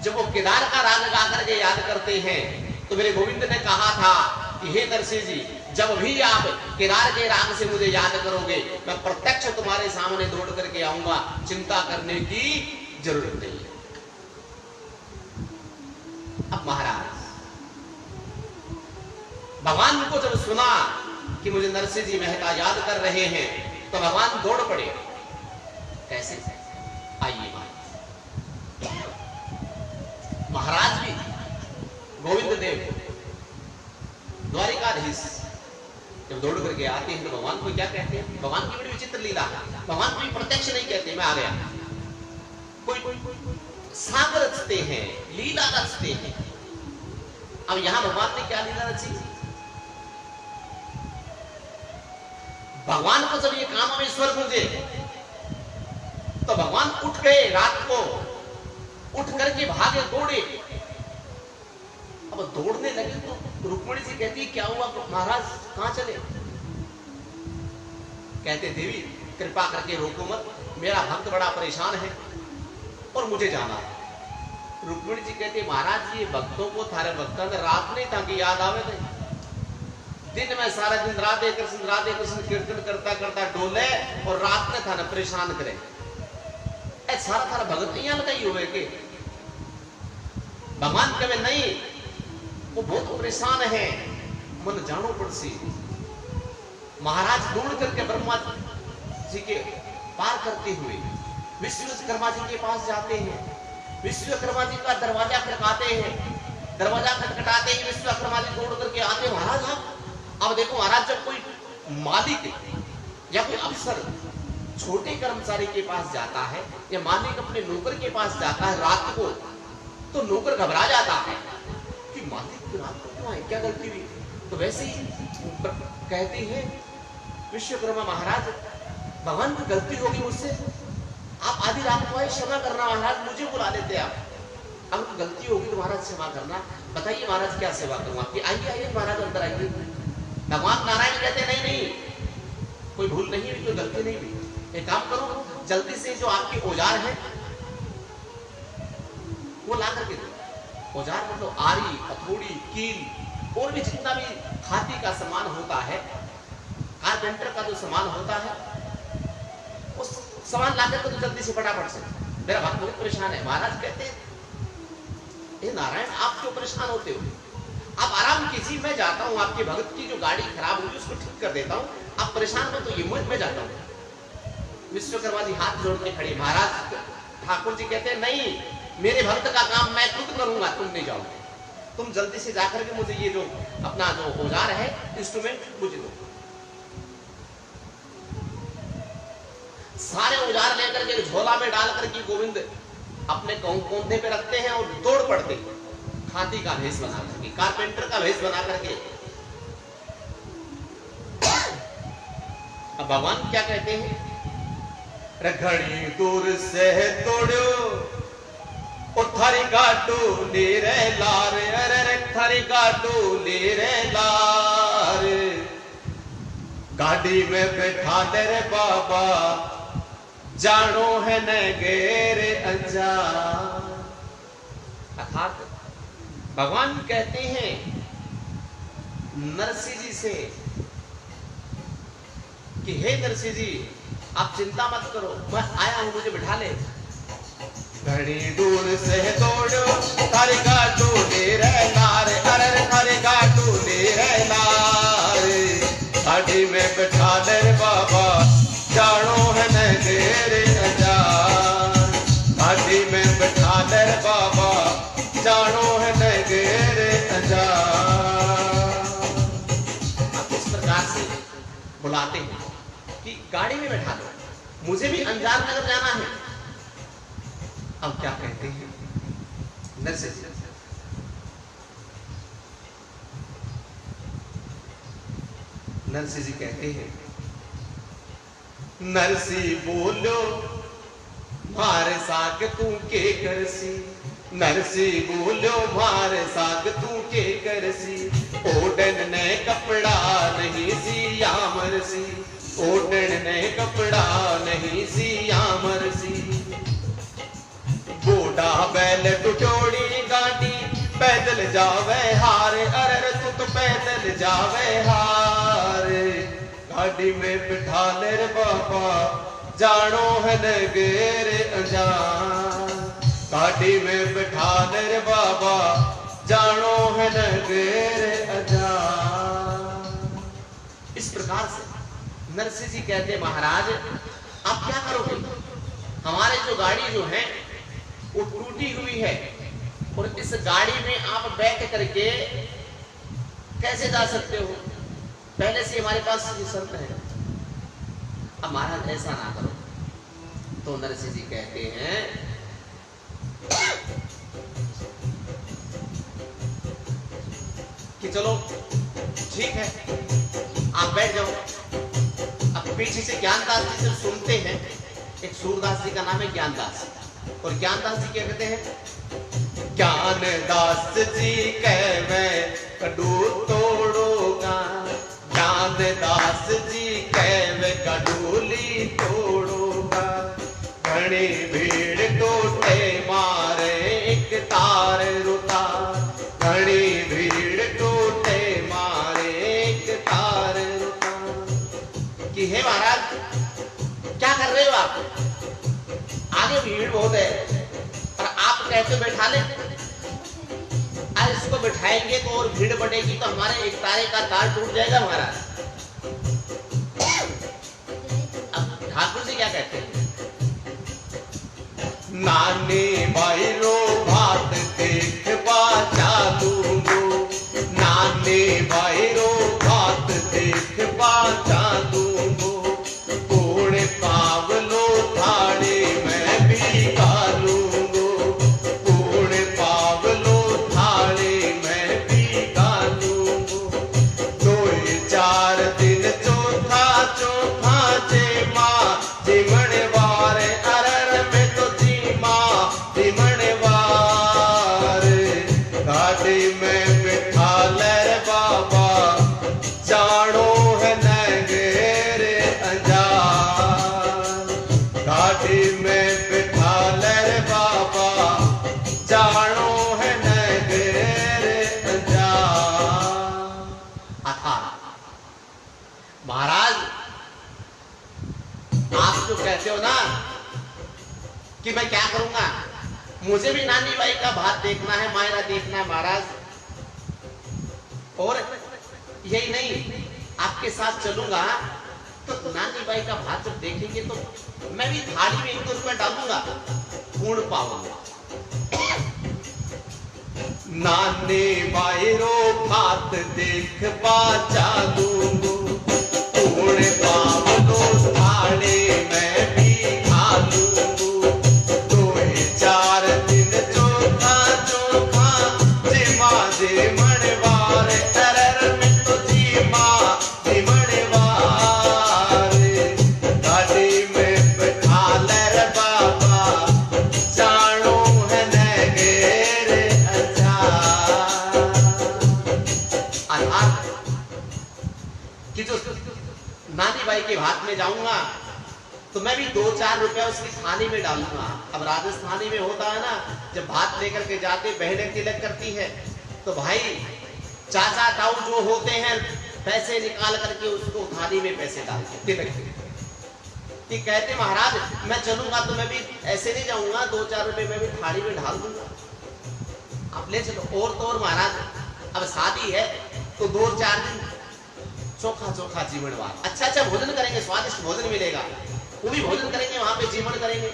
जब वो केदार का राग गा करके याद करते हैं, तो मेरे गोविंद ने कहा था कि हे नरसिंह जी, जब भी आप केदार के राग से मुझे याद करोगे, मैं प्रत्यक्ष तुम्हारे सामने दौड़ करके आऊंगा, चिंता करने की जरूरत नहीं है। अब महाराज भगवान को जब सुना कि मुझे नरसिंह जी मेहता याद कर रहे हैं, तो भगवान दौड़ पड़े। कैसे? आइए महाराज भी गोविंद देव द्वारिकाधीश जब दौड़ करके आते हैं तो भगवान को क्या कहते हैं? भगवान की बड़ी विचित्र लीला है। भगवान को प्रत्यक्ष नहीं कहते मैं आ गया, कोई सागर रचते हैं, लीला रचते हैं। अब यहां भगवान ने क्या लीला रची? भगवान को जब ये काम में स्वर गूंजे तो भगवान उठ गए, रात को उठ करके भागे, दौड़े। अब दौड़ने लगे तो रुक्मिणी जी कहती क्या हुआ महाराज, कहां चले? कहते देवी कृपा करके रोको मत, मेरा भक्त बड़ा परेशान है और मुझे जाना है। रुक्मिणी जी कहते महाराज ये भक्तों को, थारे भक्तों ने रात नहीं था कि याद आवे नहीं, दिन में सारा दिन राधे कृष्ण कीर्तन करता करता डोले, और रात में था ना परेशान करे। सारा थारा भगत नहीं लगाई हुए के भगवान कहे नहीं, वो बहुत परेशान है, मन जानो पड़सी। महाराज दौड़ करके ब्रह्मा जी के पार करते हुए विश्वकर्मा जी के पास जाते हैं। विश्वकर्मा जी का दरवाजा खटकाते हैं, दरवाजा खटखटाते ही विश्वकर्मा जी दौड़ करके आते। महाराज अब देखो महाराज, जब कोई मालिक या कोई अफसर छोटे कर्मचारी के पास जाता है, या मालिक अपने नौकर के पास जाता है रात को, तो नौकर घबरा जाता है कि मालिक रात को क्यों आए, क्या गलती हुई? तो वैसे ही कहते हैं विश्वकर्मा महाराज, भगवान की गलती होगी मुझसे, आप आधी रात को आए, क्षमा करना महाराज, मुझे बुला लेते आप। अब गलती होगी तो महाराज क्षमा करना, बताइए महाराज क्या सेवा करूं आपकी? आइए आइए महाराज अंदर आइए। भगवान नारायण कहते नहीं नहीं, कोई भूल नहीं हुई, कोई गलती नहीं हुई, एक काम करो जल्दी से जो आपके औजार हैं वो ला करके दो। औजार मतलब आरी, हथौड़ी, कील और भी जितना भी हाथी का सामान होता है, कारपेंटर का जो सामान होता है, सामान ला करके तो जल्दी से फटाफट से, मेरा भक्त बहुत परेशान है। महाराज कहते हैं हे नारायण आप क्यों परेशान होते हो, आप आराम कीजिए, मैं जाता हूँ, आपके भगत की जो गाड़ी खराब हुई उसको ठीक कर देता हूँ, आप परेशान हो तो ये मैं जाता हूँ। विश्वकर्मा जी हाथ जोड़ के खड़े। महाराज ठाकुर जी कहते हैं नहीं, मेरे भक्त का काम मैं खुद करूंगा, तुम नहीं जाओगे, तुम जल्दी से जाकर के मुझे ये जो अपना जो औजार है, इंस्ट्रूमेंट मुझे दो। सारे औजार लेकर के झोला में डाल करके गोविंद अपने कंधे पे रखते हैं और दौड़ पड़ते, हाथी का भेष बना करके, कारपेंटर का भेष बना करके। अब भगवान क्या कहते हैं, घड़ी दूर से तोड़ो और थारी गाटू ले रे लार, अरे थारी गाटू ले रे लार, गाड़ी में बैठा दे रे बाबा, जानो है न गेरे अनजान। अर्थात भगवान कहते हैं नरसिंह जी से कि हे नरसिंह जी आप चिंता मत करो, मैं आया हूं, मुझे बिठा ले। घड़ी दूर से तोड़ो थारी गाटू ले रे लार, अरे थारी गाटू ले रे लार, गाड़ी में बैठा दे बाबा, जानो है न तेरे अजान, गाड़ी में बैठा दे बाबा, जानो है न तेरे अजान। आप इस प्रकार से बुलाते हैं कि गाड़ी में बैठा दो, मुझे भी अंजार नगर जाना है। अब क्या कहते हैं नरसिंह जी, नरसिंह जी कहते हैं नरसी बोलो मारे साग तू के करसी, नरसी बोलो मारे साग तू के करसी, ओडन ने कपड़ा नहीं सिया मरसी, ओडन ने कपड़ा नहीं सिया मरसी, बूढ़ा बैल टुटोड़ी गाड़ी पैदल जावे हार, अरे तू तो पैदल जावे हार, गाड़ी में बिठा ले रे बाबा, जानो है न गेरे अजान, गाड़ी में बिठा ले रे बाबा, जानो है न गेरे अजान। इस प्रकार से नरसिंह जी कहते महाराज आप क्या करोगे, हमारे जो गाड़ी जो है वो टूटी हुई है और इस गाड़ी में आप बैठ करके कैसे जा सकते हो, पहले से हमारे पास ये शर्त है। अब महाराज ऐसा ना करो। तो नरसिंह जी कहते हैं कि चलो ठीक है आप बैठ जाओ। अब पीछे से ज्ञानदास जी से सुनते हैं, एक सूरदास जी का नाम है ज्ञानदास, और ज्ञानदास जी क्या कहते हैं, ज्ञानदास जी कहवे कड़ू तोड़ोगा, ज्ञानदास जी कहवे कड़ूली तोड़ोगा, घनी भीड़ टोटे मारे एक तार रुता, घनी भीड़ टोटे मारे एक तार रुता। कि हे महाराज क्या कर रहे हो आप, आगे भीड़ बहुत है और आप कहते बैठा ले, आज इसको बैठाएंगे तो और भीड़ बढ़ेगी तो हमारे एक तारे का तार टूट जाएगा महाराज। अब ठाकुर जी क्या कहते हैं, नानी भाई रो बात देख बाचा दूंगो, नानी भाई रो बात देख बाचा दूंगो, कोड़े पावलो थाड़े में भी गालूंगो, कोड़े पावलो थाड़े में भी गालूंगो, 2-4 दिन चौथा चौथा जे माँ जिमण वारे, अरर में तो जी माँ जिमण वारे, गाड़ी में बिठा ले बाबा, जानो है न गेरे अनजान, गाड़ी में बिठा ले बाबा, जानो है न गेरे अनजान। अर्थात महाराज आप आप जो कहते हो ना कि मैं क्या करूंगा, मुझे भी नानी बाई का भात देखना है, मायना देखना है महाराज। और यही नहीं, आपके साथ चलूंगा तो नानी बाई का भात जब देखेंगे तो मैं भी थाली में 1-2 रुपए डालूंगा, पूर्ण पाऊंगा। नानी बाई रो भात देख पा चालूंगो, पूर्ण पावलो थाली में भी खा लूंगो। 2-4 दिन चोखा चोखा जिमा जे मणवार, तरर में तो जिमा जी मणवार। गाड़ी में बैठा ले बाबा, जानो है नगेर अचार। अर्थात कि जो नानी बाई के भात में जाऊंगा तो मैं भी 2-4 रुपए उसकी थाली में डालूंगा। अब राजस्थानी में होता है ना, जब भात लेकर के जाते बहनें तिलक करती है तो भाई चाचा ताऊ जो होते हैं पैसे निकाल करके उसको थाली में पैसे डालते तिलक के। कि कहते महाराज मैं चलूंगा तो मैं भी ऐसे नहीं जाऊंगा, 2-4 रुपए मैं भी थाली में ढाल दूंगा, आप ले चलो। और तो और महाराज अब शादी है तो 2-4 दिन चोखा चोखा जीवनवार, अच्छा भोजन करेंगे, स्वादिष्ट भोजन मिलेगा, वो भी भोजन करेंगे, वहां पे जीवन करेंगे।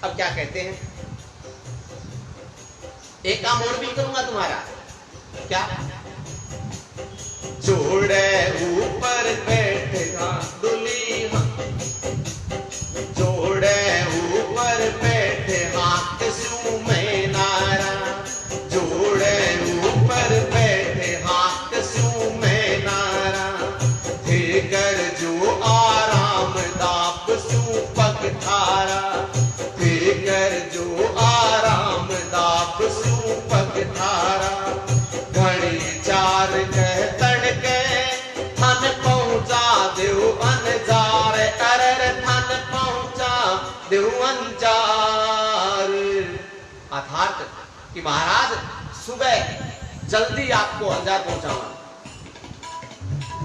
अब क्या कहते हैं, एक काम और भी करूंगा तुम्हारा, क्या? जोड़े ऊपर बैठेगा दुल्हा, जोड़े ऊपर बैठे हाथ सू में नारा, जोड़े ऊपर बैठे हाथ सू में नारा। थे कर जो आराम दाप सू पग थारा, थे कर जो आराम दाप सू पग थारा। घड़ी 4 कह तड़के थन पहुंचा देव अनजार, अरर थन पहुंचा देव अंजार। अर्थात कि महाराज सुबह जल्दी आपको अंजार पहुंचाऊंगा,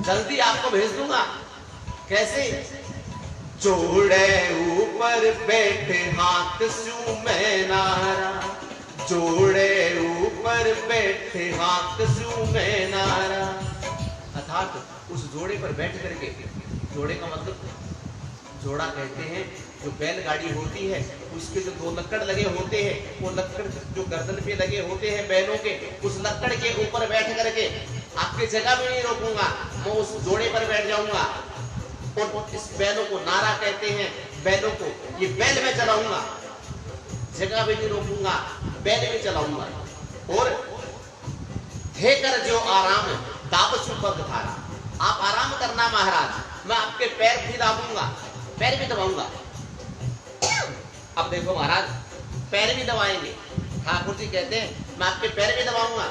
जल्दी आपको भेज दूंगा। कैसे? जोड़े ऊपर बैठे हाथ सू में नारा, जोड़े ऊपर बैठे हाथ सू में नारा। अर्थात उस जोड़े पर बैठ करके, जोड़े का मतलब जोड़ा कहते हैं जो बैलगाड़ी होती है उसके जो 2 लक्कड़ लगे होते हैं, वो लक्कड़ जो गर्दन पे लगे होते हैं बैलों के, उस लक्कड़ के ऊपर बैठ करके आपकी जगह भी नहीं रोकूंगा, मैं उस जोड़े पर बैठ जाऊंगा और इस बैलों को नारा कहते हैं, बैलों को ये बैल में चलाऊंगा, जगह भी नहीं रोकूंगा, बैल में चलाऊंगा। और थे कर जो आराम दापसु पग धारा, आप आराम करना महाराज, मैं आपके पैर भी दाबूंगा, पैर भी दबाऊंगा। अब देखो महाराज पैर भी दबाएंगे, ठाकुर जी कहते हैं मैं आपके पैर भी दबाऊंगा।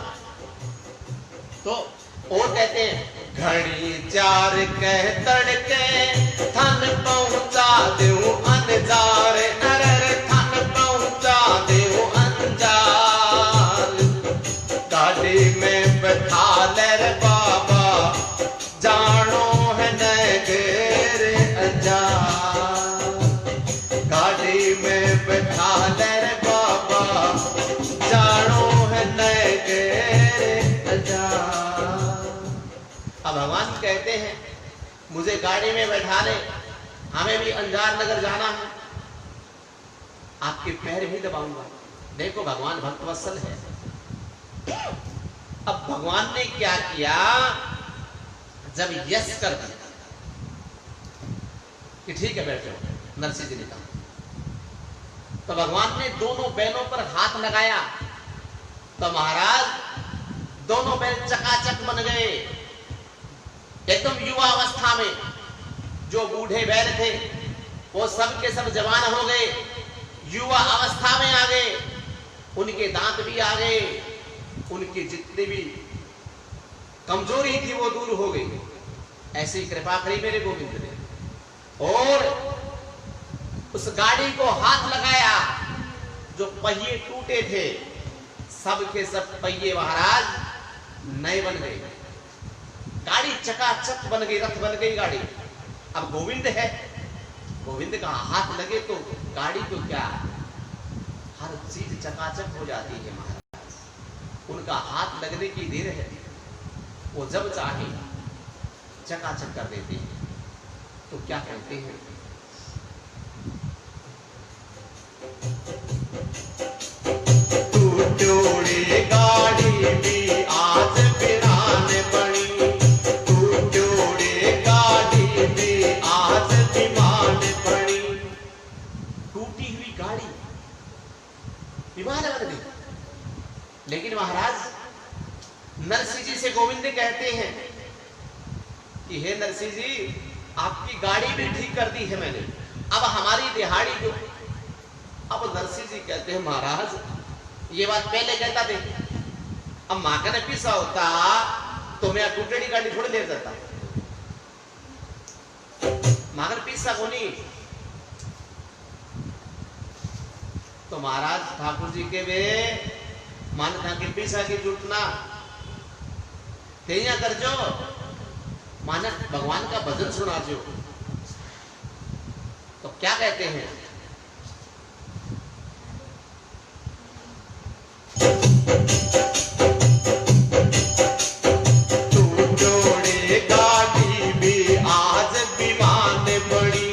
तो और कहते हैं घड़ी 4 कह तड़के थन पहुंचा देव अनजार, अरर थन पहुंचा देव अंजार। गाड़ी में बैठा ले बाबा, जानो है नगेर अजार। गाड़ी में बैठा ले बाबा, जानो है नगेर अजार। अब भगवान कहते हैं मुझे गाड़ी में बैठा ले, हमें भी अंजार नगर जाना है, आपके पैर भी दबाऊंगा। देखो भगवान भक्तवत्सल है। अब भगवान ने क्या किया, जब यस कर दिया कि ठीक है बैठो, नरसिंह जी ने कहा, तो भगवान ने दोनों बैलों पर हाथ लगाया तो महाराज दोनों बैल चकाचक बन गए, एकदम युवा अवस्था में। जो बूढ़े बैल थे वो सब के सब जवान हो गए, युवा अवस्था में आ गए, उनके दांत भी आ गए, उनकी जितनी भी कमजोरी थी वो दूर हो गई। ऐसी कृपा करी मेरे गोविंद ने, और उस गाड़ी को हाथ लगाया, जो पहिए टूटे थे सब के सब पहिए महाराज नए बन गए, गाड़ी चकाचक बन गई, रथ बन गई गाड़ी। अब गोविंद है गोविंद का हाथ लगे तो गाड़ी तो क्या, हर चीज चकाचक हो जाती है महाराज। उनका हाथ लगने की देर है, वो जब चाहे चकाचक कर देते हैं। तो क्या कहते हैं, तू जोड़े गाड़ी भी आज बिरान बनी, तू जोड़े गाड़ी भी आज विमान बनी। टूटी हुई गाड़ी विमान बन गई। लेकिन महाराज नरसिंह जी से गोविंद कहते हैं कि हे नरसिंह जी, आपकी गाड़ी भी ठीक कर दी है मैंने, अब हमारी दिहाड़ी दो। अब नरसिंह जी कहते हैं महाराज ये बात पहले कहता थे, अब माँ का ने पीसा होता तो मैं टूटेड़ी गाड़ी थोड़ी ले जाता। माँ का पीसा को नहीं तो महाराज ठाकुर जी के वे मान था कि पीसा की जुटना तेया कर जो मानक भगवान का भजन सुना जो। तो क्या कहते हैं, तू जोड़े गाड़ी भी आज विमान बड़ी,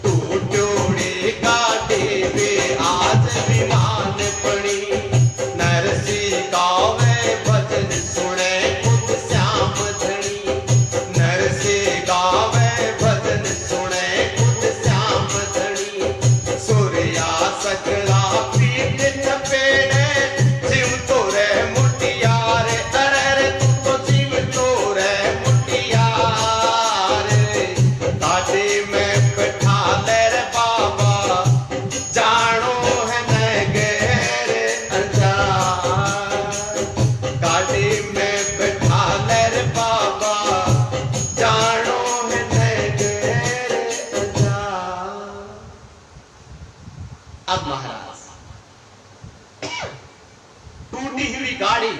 तू जोड़े गाड़ी भी आज विमान बड़ी। नरसिंह गावे भजन सुने खुद श्याम धनी, नरसिंह गावे भजन सुने खुद श्याम धनी। सूर्या सकला पीठ थपेड़े, जीव तो रे मुटियार, अरे तू तो जीव तो रे मुटियार। गाड़ी में बैठा ले रे बाबा, जानो है नगेर अंजार। गाड़ी में बैठा ले रे बाबा, जानो है नगेर अंजार। अब महाराज टूटी हुई गाड़ी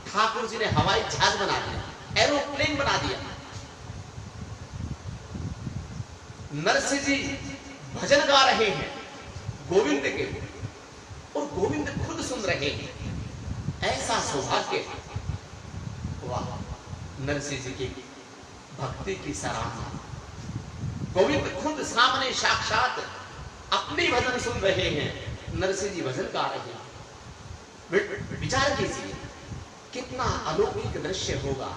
ठाकुर जी ने हवाई जहाज बना दिया, एरोप्लेन बना दिया। नरसिंह जी भजन गा रहे हैं गोविंद के, और गोविंद खुद सुन रहे हैं। ऐसा सौभाग्य, वाह नरसिंह जी की भक्ति की सराहना। गोविंद खुद सामने साक्षात अपने भजन सुन रहे हैं, नरसिंह जी भजन गा रहे हैं। विचार कीजिए कितना अलौकिक दृश्य होगा,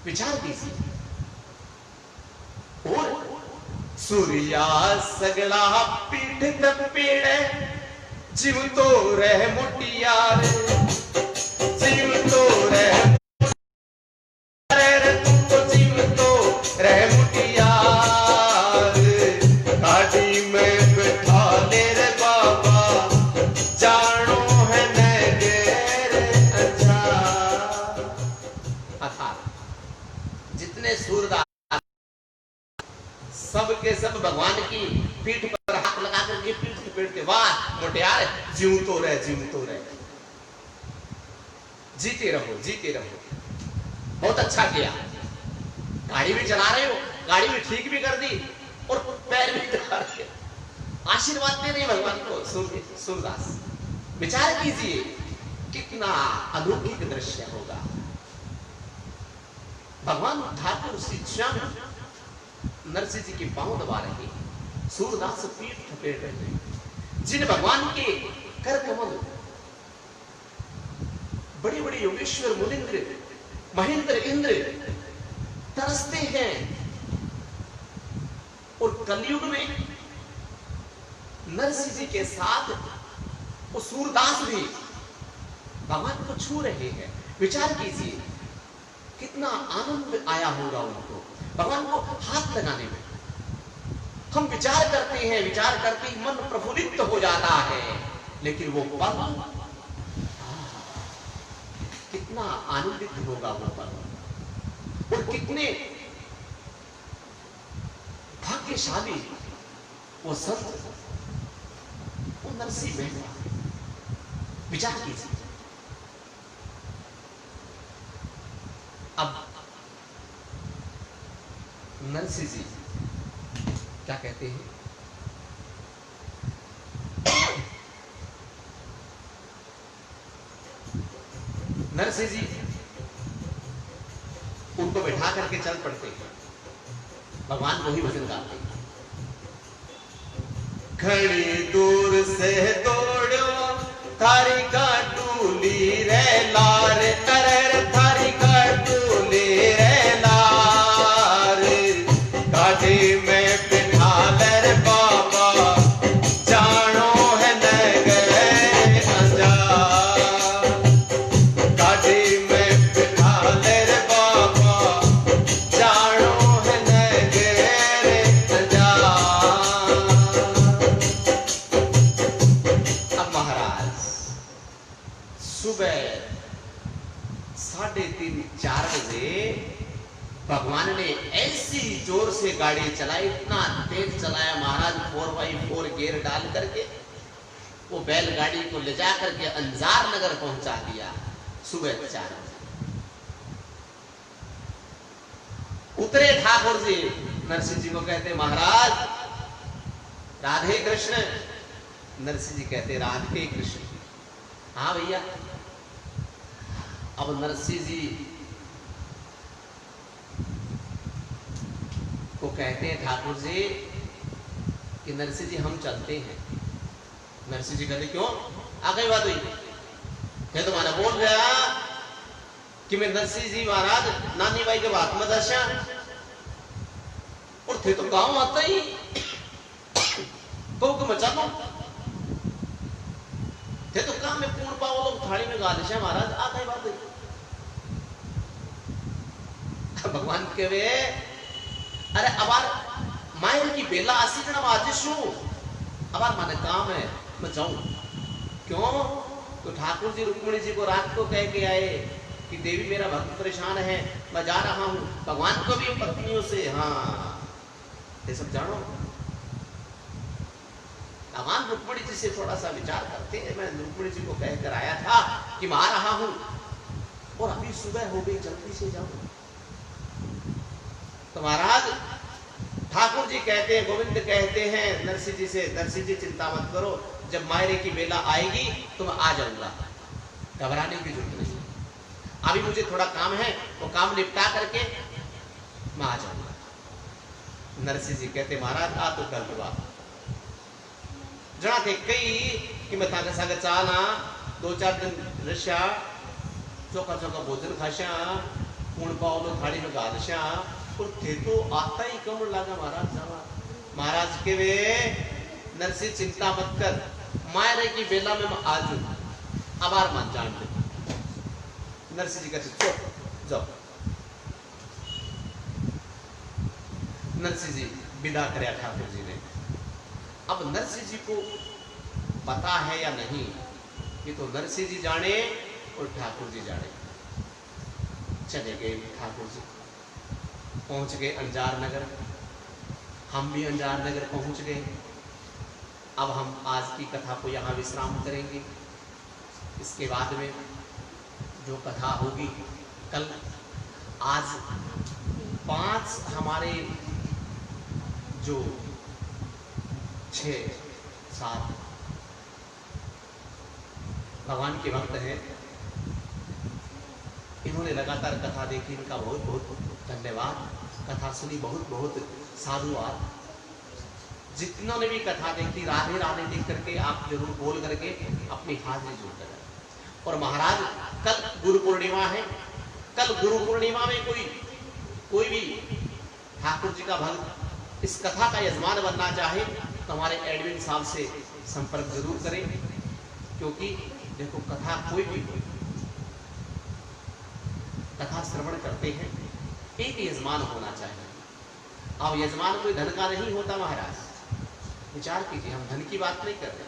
विचार कीजिए। और सूर्या सगला पीठ थपेड़े, जीव तो रह मुटियार, जीव तो रह तू तो जीव तो रह मुटियार। गाड़ी में बैठा ले रे बाबा, जानो है नगेर अंजार। अर्थात जितने सूरदास सब के सब भगवान की पीठ पर हाथ लगा करके पीठ थपेड़ते, वाह मुटियार, जीव तो रहे, जीव तो रहे, जीते रहो, जीते रहो। बहुत अच्छा किया, गाड़ी भी चला रहे हो, गाड़ी भी ठीक भी कर दी और पैर भी डाल के आशीर्वाद दे रहे भगवान को। सूरदास विचार कीजिए कितना अलौकिक दृश्य होगा। भगवान ठाकुर श्री श्याम नरसिंह जी के पांव दबा रहे, सूरदास पीठ थपेड़ रहे। जिन भगवान के कर कमल बड़े बड़े योगेश्वर मुनिंद्र महेंद्र इंद्र तरसते हैं, और कलयुग में नरसिंह जी के साथ वो सूरदास भी भगवान को छू रहे हैं। विचार कीजिए कितना आनंद आया होगा उनको भगवान को हाथ लगाने में। हम विचार करते हैं, विचार करते ही मन प्रफुल्लित हो जाता है, लेकिन वो पल कितना आनंदित होगा वो पल, और कितने भाग्यशाली वो संत, वो नरसिंह मेहता। विचार कीजिए। अब नरसिंह जी क्या कहते हैं, नरसिंह जी उनको बैठा करके चल पड़ते हैं, भगवान को ही भजन गाते हैं। घड़ी दूर से दौड़ो थारी काटूली रे लार, अरे थारी काटूली रे लार, गाड़ी में बिठा ले बाबा जानो है नगर अंजार, गाड़ी में बिठा ले बाबा जानो है नगर अंजार। अब महाराज सुबह 3:30-4 बजे भगवान ने ऐसी जोर से गाड़ी चलाई, इतना तेज चलाया महाराज, 4x4 गियर डाल करके वो बैलगाड़ी को ले जा करके अंजार नगर पहुंचा दिया। सुबह 4 बजे उतरे ठाकुर जी, नरसिंह जी को कहते महाराज राधे कृष्ण। नरसिंह जी कहते राधे कृष्ण। हाँ भैया। अब नरसिंह जी को कहते हैं ठाकुर जी कि नरसिंह जी हम चलते हैं। नरसिंह जी कहते क्यों, आ गई बात हुई, ये तो मैंने बोल गया कि मैं नरसिंह जी महाराज नानी बाई के बात में दर्शा, और थे तो गांव आता ही तो मैं चलो, थे तो काम में पूर्ण पाओ लोग थाली में गा दशा महाराज, आ गई बात हुई। भगवान के वे अरे अबार मायर की बेला आसी जना आजिशू, अबार माने काम है मैं जाऊं। क्यों, तो ठाकुर जी रुक्मिणी जी को रात को कह के आए कि देवी मेरा भक्त परेशान है, मैं जा रहा हूं। भगवान को भी पत्नियों से, हाँ ये सब जानो, भगवान रुक्मिणी जी से थोड़ा सा विचार करते हैं। मैं रुक्मिणी जी को कहकर आया था कि मैं आ रहा हूं और अभी सुबह हो गई, जल्दी से जाओ। तो महाराज ठाकुर जी कहते हैं, गोविंद कहते हैं नरसिंह जी से, नरसिंह जी चिंता मत करो, जब मायरे की बेला आएगी तो मैं आ जाऊंगा, घबराने की जरूरत नहीं। अभी मुझे थोड़ा काम है, वो काम निपटा करके मैं आ जाऊंगा। नरसिंह जी कहते महाराज आ तो कर दो, जड़ा थे कई कि मैं ताके सागे चाला 2-4 दिन रश्या, चौका चौका भोजन खाशा, पूर्ण पावलो थाली में गादशा, और थे तो आता ही कम लगा महाराज जावा। महाराज के वे नरसिंह चिंता मत कर, मायरे की बेला में मैं आ जाऊं, आभार मान जान दे। नरसिंह जी कहते चुप जाओ। नरसिंह जी विदा करे ठाकुर जी ने। अब नरसिंह जी को पता है या नहीं, ये तो नरसिंह जी जाने और ठाकुर जी जाने। चले गए ठाकुर जी, पहुंच गए अंजार नगर, हम भी अंजार नगर पहुंच गए। अब हम आज की कथा को यहाँ विश्राम करेंगे। इसके बाद में जो कथा होगी कल, आज 5 हमारे जो 6-7 भगवान के भक्त हैं, इन्होंने लगातार कथा देखी, इनका बहुत बहुत धन्यवाद। कथा सुनी, बहुत बहुत साधुवाद। जितनों ने भी कथा देखी, राधे राधे देख करके आप जरूर बोल करके अपनी हाजिरी जोड़ करें। और महाराज कल गुरु पूर्णिमा है, कल गुरु पूर्णिमा में कोई भी ठाकुर जी का भक्त इस कथा का यजमान बनना चाहे तो हमारे एडमिन साहब से संपर्क जरूर करें, क्योंकि देखो कथा कोई भी कथा श्रवण करते हैं, एक यजमान होना चाहिए। अब यजमान कोई धन का नहीं होता महाराज, विचार कीजिए, हम धन की बात नहीं कर रहे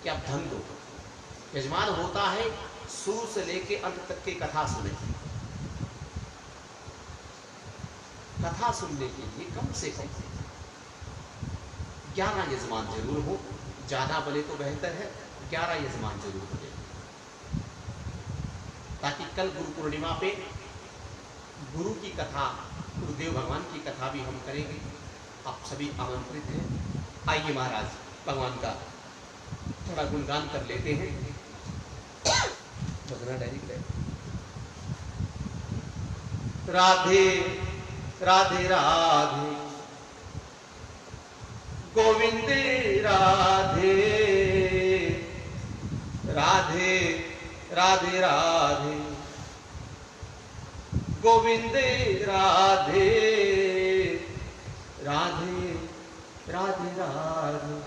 कि आप धन दो। यजमान होता है शुरू से लेके अंत तक की कथा सुने। कथा सुनने के लिए कम से कम 11 यजमान जरूर हो, ज्यादा बने तो बेहतर है, 11 यजमान जरूर बने, ताकि कल गुरु पूर्णिमा पे गुरु की कथा गुरुदेव भगवान की कथा भी हम करेंगे। आप सभी आमंत्रित हैं। आइए महाराज भगवान का थोड़ा गुणगान कर लेते हैं। राधे राधे राधे गोविंद राधे राधे राधे राधे गोविंद राधे राधे राधे राधे।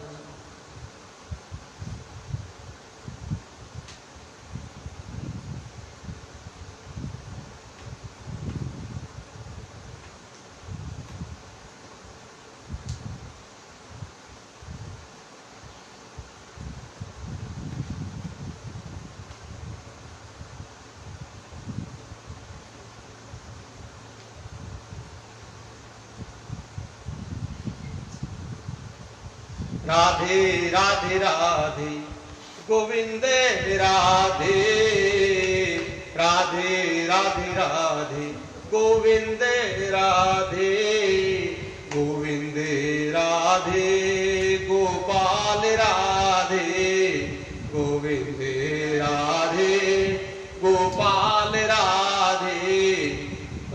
राधे राधे राधे गोविंद राधे राधे राधे राधे गोविंद राधे गोविंद राधे गोपाल राधे गोविंद राधे गोपाल राधे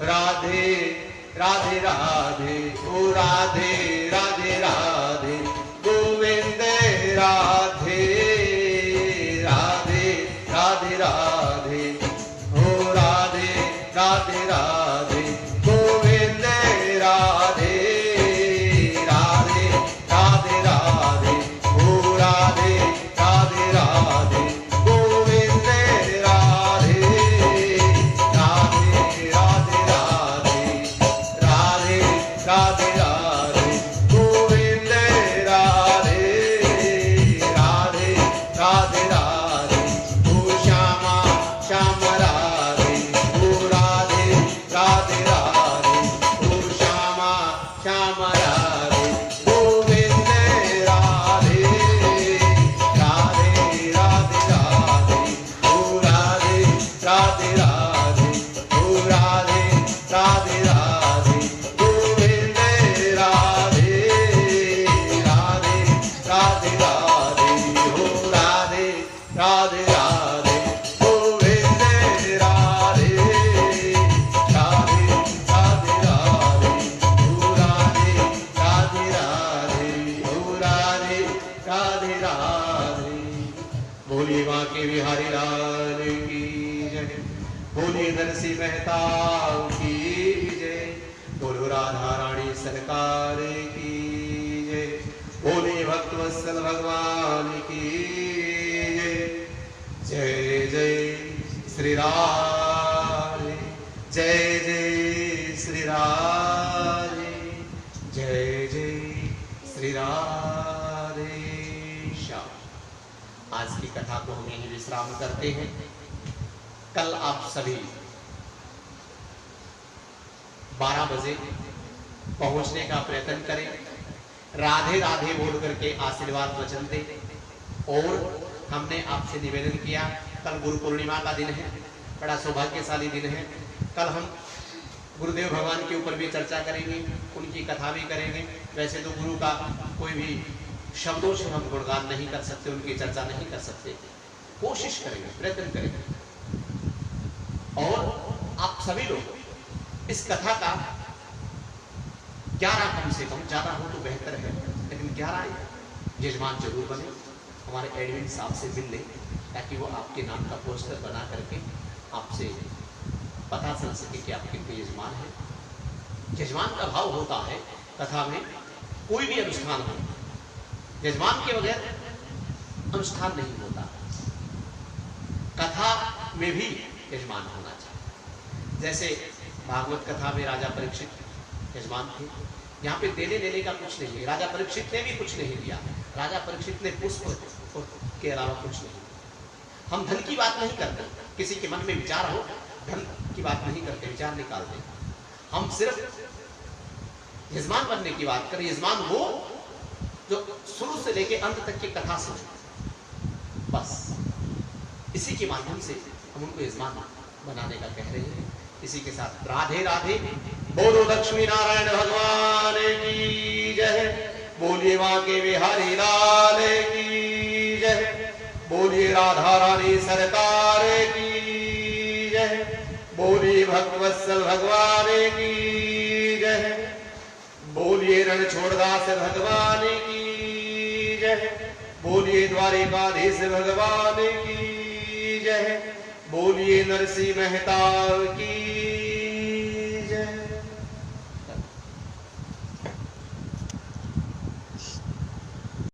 राधे राधे राधे ओ राधे राधे राधे गोविंद राधे राधे राधे राधे ओ राधे राधे राधे गोविंद राधे राधे राधे राधे ओ राधे राधे राधे गोविंद राधे राधे राधे राधे राधे राधे गोविंद राधे राधे राधे राधे ओ श्यामा श्याम राधे ओ राधे राधे राधे ओ श्यामा श्याम राधे गोविंद राधे राधे राधे राधे ओ राधे राधे राधे ओ राधे राधे राधे गोविंद राधे राधे राधे राधे ओ राधे राधे राधे गोविंद राधे राधे राधे राधे ओ राधे राधे राधे ओ राधे राधे राधे। बोलिए बांके बिहारी लाल की जय, बोलिए नरसिंह मेहता की जय, बोलो राधा रानी सरकार की जय, बोले भक्तवत्सल भगवान की जय। जय जय श्री राधे जय जय श्री राधे जय जय श्री राधे श्याम। आज की कथा को हम यहीं विश्राम करते हैं। कल आप सभी 12 बजे पहुंचने का प्रयत्न करें। राधे राधे बोल करके आशीर्वाद वचन दें। और हमने आपसे निवेदन किया, कल गुरु पूर्णिमा का दिन है, बड़ा सौभाग्यशाली दिन है। कल हम गुरुदेव भगवान के ऊपर भी चर्चा करेंगे, उनकी कथा भी करेंगे। वैसे तो गुरु का कोई भी शब्दों से हम गुणगान नहीं कर सकते, उनकी चर्चा नहीं कर सकते। कोशिश करेंगे, प्रयत्न करेंगे। और आप सभी लोग इस कथा का 11 कम से कम, ज्यादा हो तो बेहतर है, लेकिन 11 यजमान जरूर बने। हमारे एडमिन साहब से मिल लें ताकि वो आपके नाम का पोस्टर बना करके आपसे पता चल सके कि आप कितने यजमान हैं। यजमान का भाव होता है कथा में, कोई भी अनुष्ठान हो, यजमान के बगैर अनुष्ठान नहीं होता। कथा में भी यजमान होना चाहिए। जैसे भागवत कथा में राजा परीक्षित यजमान थे। यहाँ पे देने लेने का कुछ नहीं है। राजा परीक्षित ने भी कुछ नहीं दिया। राजा परीक्षित ने पुष्प के अलावा कुछ नहीं। हम धन की बात नहीं करते। किसी के मन में विचार हो, धन की बात नहीं करते, विचार निकालते। हम सिर्फ यजमान बनने की बात करें। यजमान वो जो शुरू से लेके अंत तक की कथा सुने, बस इसी के माध्यम से हम उनको यजमान बनाने का कह रहे हैं। इसी के साथ राधे राधे बोलो लक्ष्मी नारायण भगवान की जय। बोलिए वहां के बिहारी लाल की जय। बोलिए राधा रानी सरकार की जय। बोलिए भक्तवत्सल भगवान की जय। बोलिए रणछोड़दास भगवान की जय। बोलिए द्वारिकाधीश भगवान की जय। बोलिए नरसिंह मेहता की